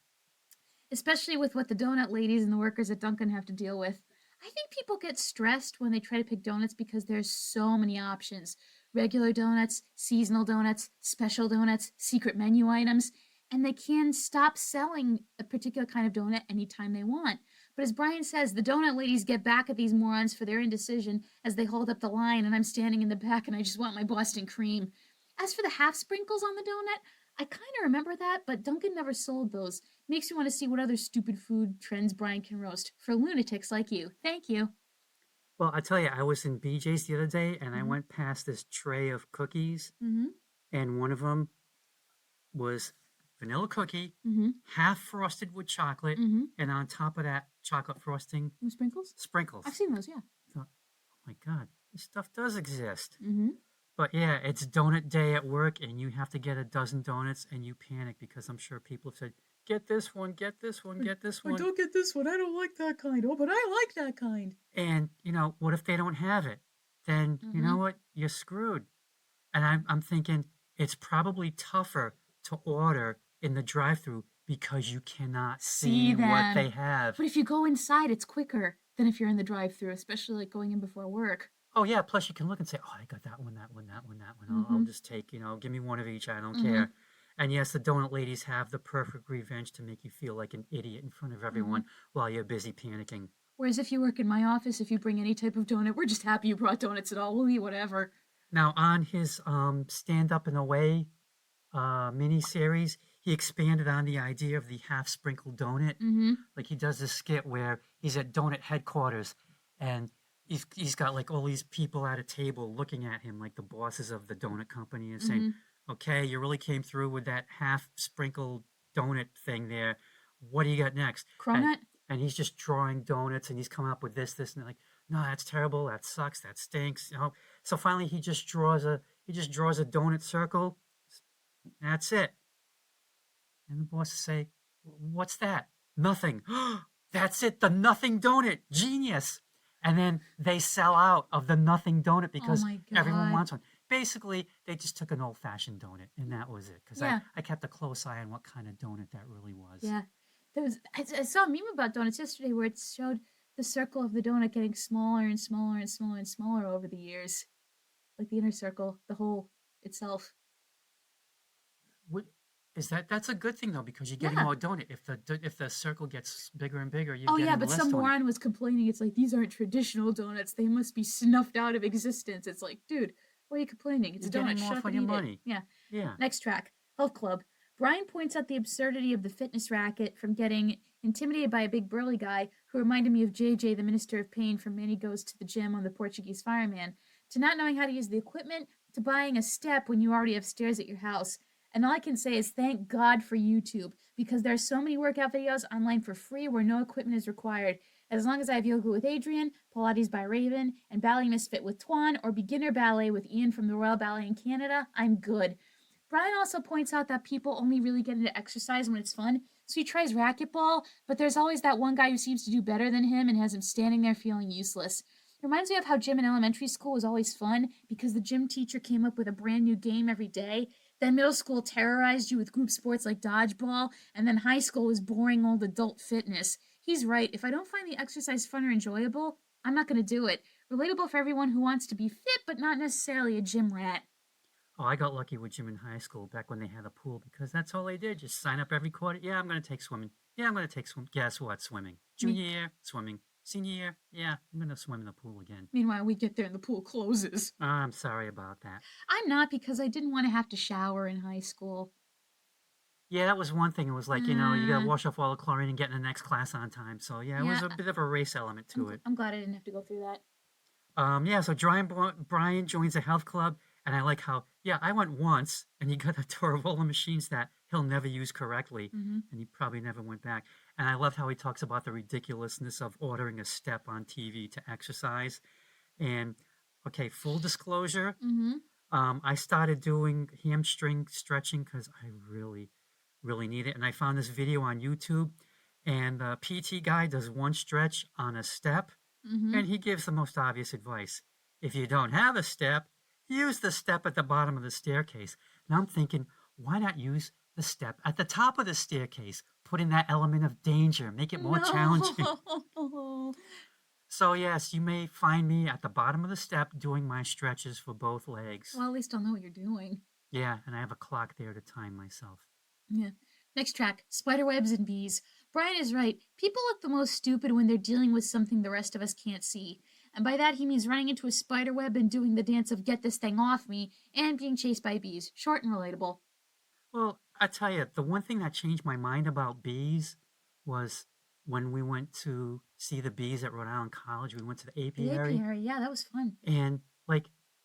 Especially with what the donut ladies and the workers at Dunkin' have to deal with. I think people get stressed when they try to pick donuts because there's so many options. Regular donuts, seasonal donuts, special donuts, secret menu items, and they can stop selling a particular kind of donut anytime they want. But as Brian says, the donut ladies get back at these morons for their indecision as they hold up the line, and I'm standing in the back and I just want my Boston cream. As for the half sprinkles on the donut, I kind of remember that, but Dunkin' never sold those. Makes me want to see what other stupid food trends Brian can roast for lunatics like you. Thank you.
Well, I tell you, I was in BJ's the other day, and I went past this tray of cookies, and one of them was vanilla cookie, half frosted with chocolate, and on top of that, chocolate frosting.
Sprinkles?
Sprinkles.
I've seen those, yeah.
I thought, oh my God, this stuff does exist. But yeah, it's donut day at work, and you have to get a dozen donuts, and you panic because I'm sure people have said, "Get this one, get this one, get this
Or
one."
don't get this one. I don't like that kind. Oh, but I like that kind.
And what if they don't have it? Then you
Mm-hmm.
know what? You're screwed. And I'm thinking it's probably tougher to order in the drive-through because you cannot see what they have.
But if you go inside, it's quicker than if you're in the drive-through, especially like going in before work.
Oh yeah, plus you can look and say, "Oh, I got that one, that one, that one, that one. I'll
Mm-hmm.
just take, give me one of each. I don't
Mm-hmm.
care." And yes, the donut ladies have the perfect revenge to make you feel like an idiot in front of everyone while you're busy panicking.
Whereas if you work in my office, if you bring any type of donut, we're just happy you brought donuts at all. We'll eat whatever.
Now, on his Stand Up and Away mini series, he expanded on the idea of the half sprinkled donut.
Mm-hmm.
Like he does this skit where he's at donut headquarters and he's got like all these people at a table looking at him like the bosses of the donut company and saying, "Okay, you really came through with that half sprinkled donut thing there. What do you got next?"
Cronut?
And he's just drawing donuts and he's coming up with this, and they're like, "No, that's terrible. That sucks. That stinks." So finally, he just draws a donut circle. That's it. And the bosses say, "What's that?" "Nothing." "That's it. The nothing donut. Genius." And then they sell out of the nothing donut because everyone wants one. Basically, they just took an old-fashioned donut, and that was it. Because I kept a close eye on what kind of donut that really was.
Yeah. I saw a meme about donuts yesterday where it showed the circle of the donut getting smaller and smaller and smaller and smaller over the years. Like the inner circle, the hole itself.
That's a good thing though because you're getting more donut. If the circle gets bigger and bigger, you're getting
but
less
some
donut.
moron was complaining. It's like these aren't traditional donuts. They must be snuffed out of existence. It's like, dude, why are you complaining? It's
you're
a donut.
More
Shut up
for
and
your
eat
money.
it.
Yeah.
Next track, Health Club. Brian points out the absurdity of the fitness racket from getting intimidated by a big burly guy who reminded me of JJ, the Minister of Pain from Manny Goes to the Gym on the Portuguese Fireman, to not knowing how to use the equipment, to buying a step when you already have stairs at your house. And all I can say is thank God for YouTube, because there are so many workout videos online for free where no equipment is required. As long as I have yoga with Adrian, Pilates by Raven, and Ballet Misfit with Tuan, or beginner ballet with Ian from the Royal Ballet in Canada, I'm good. Brian also points out that people only really get into exercise when it's fun, so he tries racquetball, but there's always that one guy who seems to do better than him and has him standing there feeling useless. It reminds me of how gym in elementary school was always fun because the gym teacher came up with a brand new game every day. Then middle school terrorized you with group sports like dodgeball, and then high school was boring old adult fitness. He's right. If I don't find the exercise fun or enjoyable, I'm not going to do it. Relatable for everyone who wants to be fit, but not necessarily a gym rat.
Oh, I got lucky with gym in high school back when they had a pool because that's all they did. Just sign up every quarter. Yeah, I'm going to take swimming. Yeah, I'm going to take swim. Guess what? Swimming. Junior year, swimming. Senior year, yeah, I'm going to swim in the pool again.
Meanwhile, we get there and the pool closes.
I'm sorry about that.
I'm not, because I didn't want to have to shower in high school.
Yeah, that was one thing. It was like, you got to wash off all the chlorine and get in the next class on time. So, yeah, it was a bit of a race element to it.
I'm glad I didn't have to go through that.
So Brian joins a health club, and I like how, I went once, and he got a tour of all the machines that he'll never use correctly, and he probably never went back. And I love how he talks about the ridiculousness of ordering a step on TV to exercise. And, okay, full disclosure, I started doing hamstring stretching because I really, really need it. And I found this video on YouTube, and the PT guy does one stretch on a step, and he gives the most obvious advice. If you don't have a step, use the step at the bottom of the staircase. And I'm thinking, why not use the step at the top of the staircase? Put in that element of danger, make it more challenging. So yes, you may find me at the bottom of the step doing my stretches for both legs.
Well, at least I'll know what you're doing.
Yeah, and I have a clock there to time myself.
Yeah. Next track, spiderwebs and bees. Brian is right. People look the most stupid when they're dealing with something the rest of us can't see. And by that, he means running into a spider web and doing the dance of get this thing off me and being chased by bees. Short and relatable.
Well, I tell you, the one thing that changed my mind about bees was when we went to see the bees at Rhode Island College. We went to the apiary.
The apiary, yeah, that was fun.
And,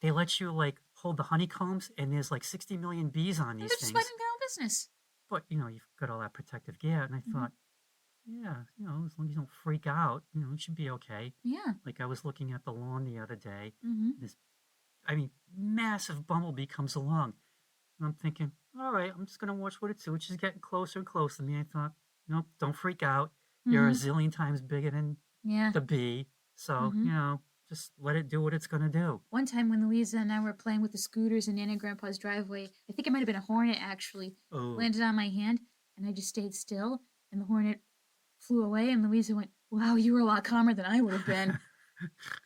they let you, hold the honeycombs, and there's, 60 million bees on these things.
They're just minding their own business.
But, you've got all that protective gear, and I thought, yeah, as long as you don't freak out, it should be okay.
Yeah.
I was looking at the lawn the other day, this massive bumblebee comes along. And I'm thinking, all right, I'm just going to watch what it's doing. She's getting closer and closer to me. I thought, nope, don't freak out. You're a
Mm-hmm.
zillion times bigger than
Yeah.
the bee. So,
Mm-hmm.
just let it do what it's going to do.
One time when Louisa and I were playing with the scooters in Nana and Grandpa's driveway, I think it might have been a hornet actually,
Oh,
landed on my hand, and I just stayed still, and the hornet flew away, and Louisa went, "Wow, you were a lot calmer than I would have been."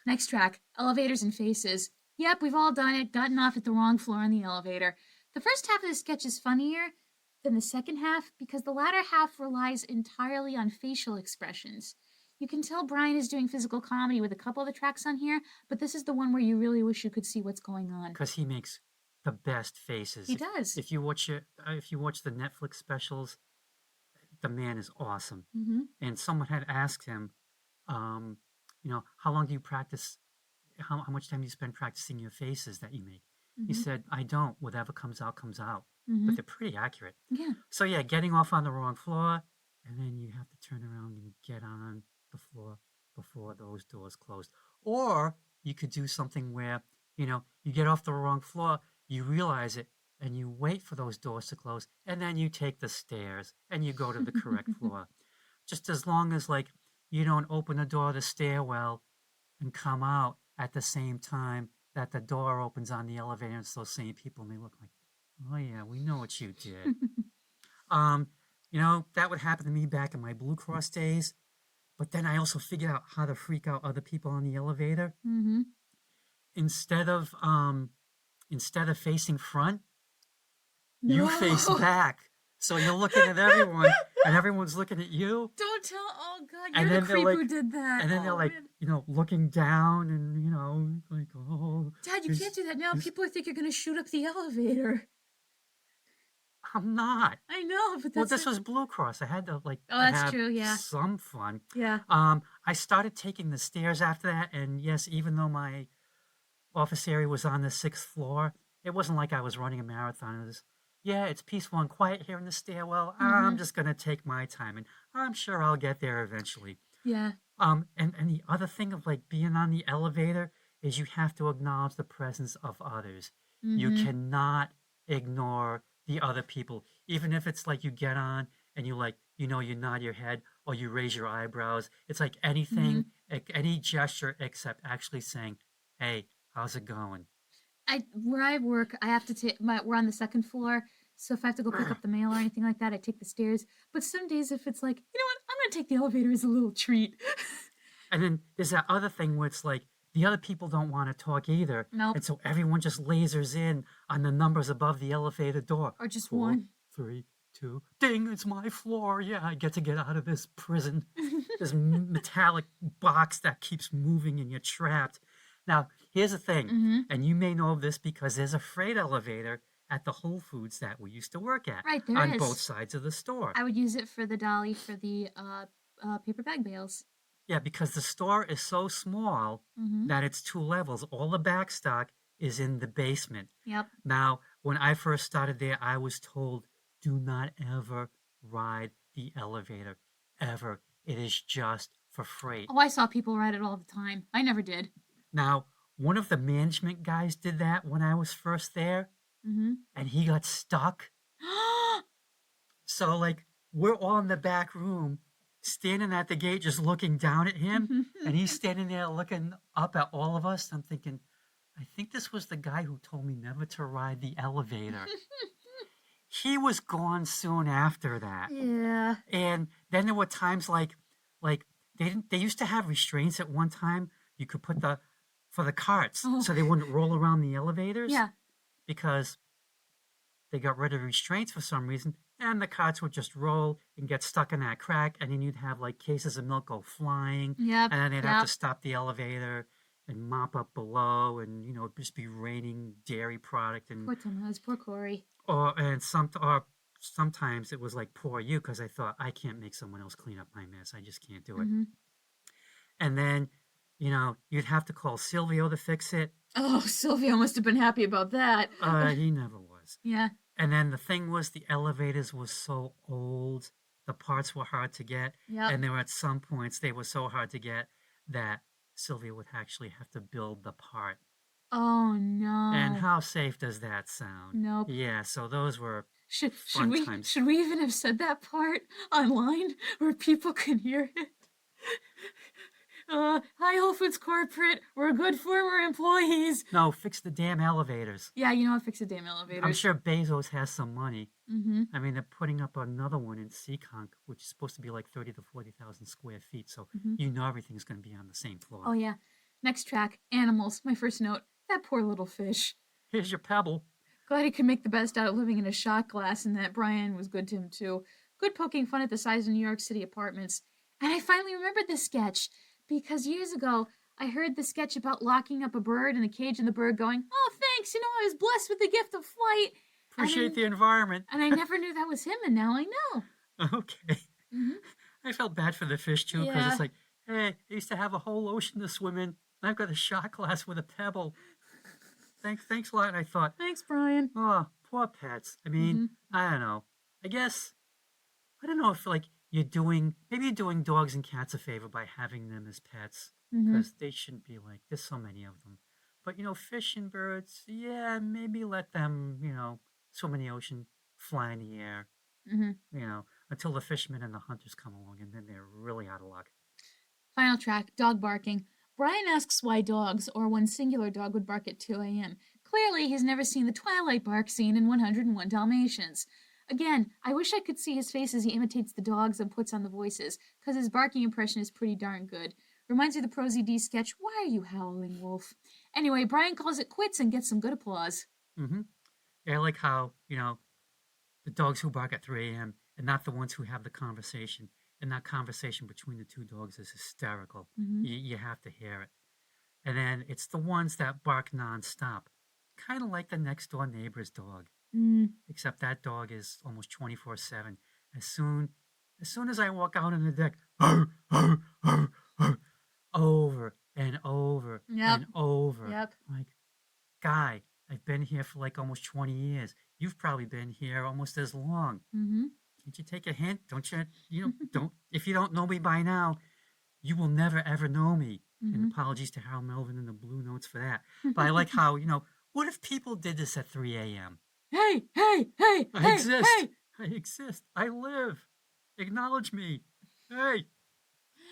Next track, elevators and faces. Yep, we've all done it, gotten off at the wrong floor on the elevator. The first half of the sketch is funnier than the second half because the latter half relies entirely on facial expressions. You can tell Brian is doing physical comedy with a couple of the tracks on here, but this is the one where you really wish you could see what's going on.
because he makes the best faces.
He does.
If you watch the Netflix specials, the man is awesome.
Mm-hmm.
And someone had asked him, um, how long do you practice? How much time do you spend practicing your faces that you make? He
Mm-hmm.
said, I don't. Whatever comes out, comes out.
Mm-hmm.
But they're pretty accurate.
Yeah.
So, yeah, getting off on the wrong floor, and then you have to turn around and get on the floor before those doors closed. Or you could do something where, you get off the wrong floor, you realize it, and you wait for those doors to close, and then you take the stairs and you go to the correct floor. Just as long as, like, you don't open the door of the stairwell and come out at the same time that the door opens on the elevator, and it's those same people, and they look like, oh yeah, we know what you did. That would happen to me back in my Blue Cross days. But then I also figured out how to freak out other people on the elevator.
Mm-hmm.
Instead of facing front,
No.
you face back. So you're looking at everyone, and everyone's looking at you.
Don't tell. Oh God,
And
you're
then
the
they're
creep
like-
who did that.
And then they're
Oh,
like,
man.
looking down, and like, oh.
Dad, you
is-
can't do that now.
is-
People think you're gonna shoot up the elevator.
I'm not.
I know, but
Well,
that's
this was Blue Cross. I had to
Oh, that's
have
true, yeah.
some fun.
yeah.
I started taking the stairs after that, and yes, even though my office area was on the 6th floor, it wasn't like I was running a marathon. It was, yeah, it's peaceful and quiet here in the stairwell. I'm just gonna take my time, and I'm sure I'll get there eventually.
Yeah.
And the other thing of like being on the elevator is you have to acknowledge the presence of others. You
Mhm.
cannot ignore the other people, even if it's like you get on and you you nod your head or you raise your eyebrows. It's like anything, any gesture except actually saying, "Hey, how's it going?"
Where I work, I have to take we're on the second floor, so if I have to go pick up the mail or anything like that, I take the stairs. But some days, if it's like, you know what, I'm gonna take the elevator as a little treat.
And then there's that other thing where it's like the other people don't want to talk either.
Nope.
And so everyone just lasers in on the numbers above the elevator door.
Or just
4,
one.
3, 2. Ding, it's my floor. Yeah, I get to get out of this prison. This metallic box that keeps moving and you're trapped. Now, here's the thing. And you may know of this because there's a freight elevator at the Whole Foods that we used to work at.
Right, there
on
is.
both sides of the store.
I would use it for the dolly for the paper bag bales.
Yeah, because the store is so small that it's 2 levels. All the back stock is in the basement.
Yep.
Now, when I first started there, I was told, do not ever ride the elevator, ever. It is just for freight.
Oh, I saw people ride it all the time. I never did.
Now, one of the management guys did that when I was first there, and he got stuck. So, we're all in the back room, standing at the gate, just looking down at him, and he's standing there looking up at all of us. I'm thinking, I think this was the guy who told me never to ride the elevator. He was gone soon after that.
Yeah.
And then there were times like they used to have restraints at one time. You could put for the carts so they wouldn't roll around the elevators.
Yeah.
Because they got rid of restraints for some reason, and the carts would just roll and get stuck in that crack, and then you'd have cases of milk go flying.
Yep.
And then they'd have to stop the elevator and mop up below, and just be raining dairy product and
Poor Tomas, poor Corey.
or sometimes it was like poor you, because I thought I can't make someone else clean up my mess. I just can't do it. And then you'd have to call Silvio to fix it.
Oh, Silvio must have been happy about that.
He never was.
Yeah.
And then the thing was, the elevators were so old, the parts were hard to get.
Yep.
And there were at some points they were so hard to get that Sylvia would actually have to build the part
Oh no.
And how safe does that sound?
Nope.
Yeah, so those were
Should
fun
we
times.
should we even have said that part online where people can hear it? Hi Whole Foods corporate, we're good former employees.
No, fix the damn elevators.
Yeah, you know what? Fix the damn elevators.
I'm sure Bezos has some money.
Mm-hmm.
I mean, they're putting up another one in Seekonk, which is supposed to be like 30 to 40,000 square feet. So you know everything's going to be on the same floor.
Oh yeah. Next track, animals. My first note. That poor little fish.
Here's your pebble.
Glad he could make the best out of living in a shot glass, and that Brian was good to him too. Good poking fun at the size of New York City apartments. And I finally remembered this sketch because years ago I heard the sketch about locking up a bird in a cage and the bird going, "Oh, thanks. You know, I was blessed with the gift of flight."
Appreciate the environment.
And I never knew that was him, and now I know.
Okay. I felt bad for the fish too because it's like, hey, I used to have a whole ocean to swim in, and I've got a shot glass with a pebble. Thanks a lot. And I thought,
Thanks, Brian.
oh, poor pets. I mean, I don't know. I don't know if like maybe you're doing dogs and cats a favor by having them as pets because they shouldn't be like, there's so many of them. But, fish and birds, yeah, maybe let them, swim in the ocean, fly in the air, until the fishermen and the hunters come along, and then they're really out of luck.
Final track, dog barking. Brian asks why dogs, or one singular dog, would bark at 2 a.m. Clearly, he's never seen the Twilight bark scene in 101 Dalmatians. Again, I wish I could see his face as he imitates the dogs and puts on the voices, because his barking impression is pretty darn good. Reminds me of the Prosy D sketch, Why Are You Howling, Wolf? Anyway, Brian calls it quits and gets some good applause.
Yeah, I like how, the dogs who bark at 3 a.m. and not the ones who have the conversation. And that conversation between the two dogs is hysterical. You have to hear it. And then it's the ones that bark nonstop. Kind of like the next door neighbor's dog. Except that dog is almost 24/7. As soon as I walk out on the deck, over and over and over.
Yep.
Like, guy, I've been here for like almost 20 years. You've probably been here almost as long. Can't you take a hint? Don't you? Don't. If you don't know me by now, you will never ever know me. And apologies to Harold Melvin and the Blue Notes for that. But I like how what if people did this at 3 a.m.?
Hey!
I exist.
Hey!
I exist. I live. Acknowledge me. Hey.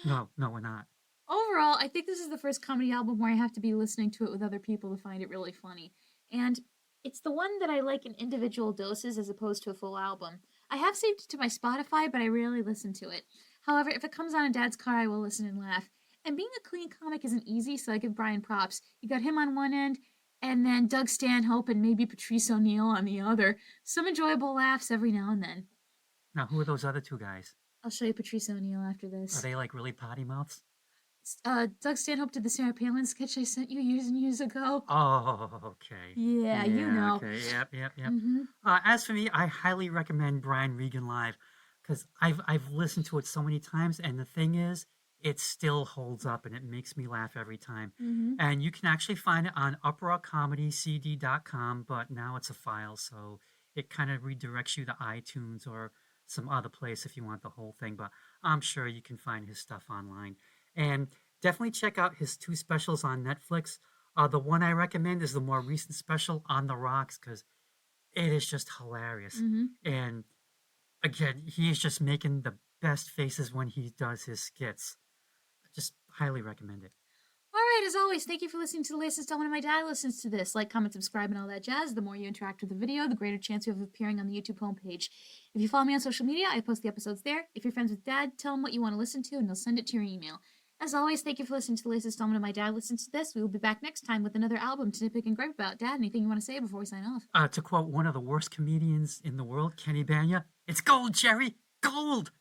No, we're not.
Overall, I think this is the first comedy album where I have to be listening to it with other people to find it really funny. And it's the one that I like in individual doses as opposed to a full album. I have saved it to my Spotify, but I rarely listen to it. However, if it comes on in Dad's car, I will listen and laugh. And being a clean comic isn't easy, so I give Brian props. You got him on one end, and then Doug Stanhope and maybe Patrice O'Neill on the other. Some enjoyable laughs every now and then.
Now, who are those other two guys?
I'll show you Patrice O'Neill after this.
Are they like really potty mouths?
Doug Stanhope did the Sarah Palin sketch I sent you years and years ago.
Oh, okay.
Yeah, you know.
Okay, yep. As for me, I highly recommend Brian Regan Live because I've listened to it so many times, and the thing is, it still holds up, and it makes me laugh every time. And you can actually find it on uproarcomedycd.com, but now it's a file, so it kind of redirects you to iTunes or some other place if you want the whole thing, but I'm sure you can find his stuff online. And definitely check out his 2 specials on Netflix. The one I recommend is the more recent special, On the Rocks, because it is just hilarious. And again, he is just making the best faces when he does his skits. Just highly recommend it.
All right, as always, thank you for listening to the latest installment of My Dad Listens to This. Like, comment, subscribe, and all that jazz. The more you interact with the video, the greater chance you have of appearing on the YouTube homepage. If you follow me on social media, I post the episodes there. If you're friends with Dad, tell him what you want to listen to, and he'll send it to your email. As always, thank you for listening to the latest installment of My Dad Listens to This. We will be back next time with another album to nitpick and gripe about. Dad, anything you want to say before we sign off?
To quote one of the worst comedians in the world, Kenny Banya, it's gold, Jerry, gold!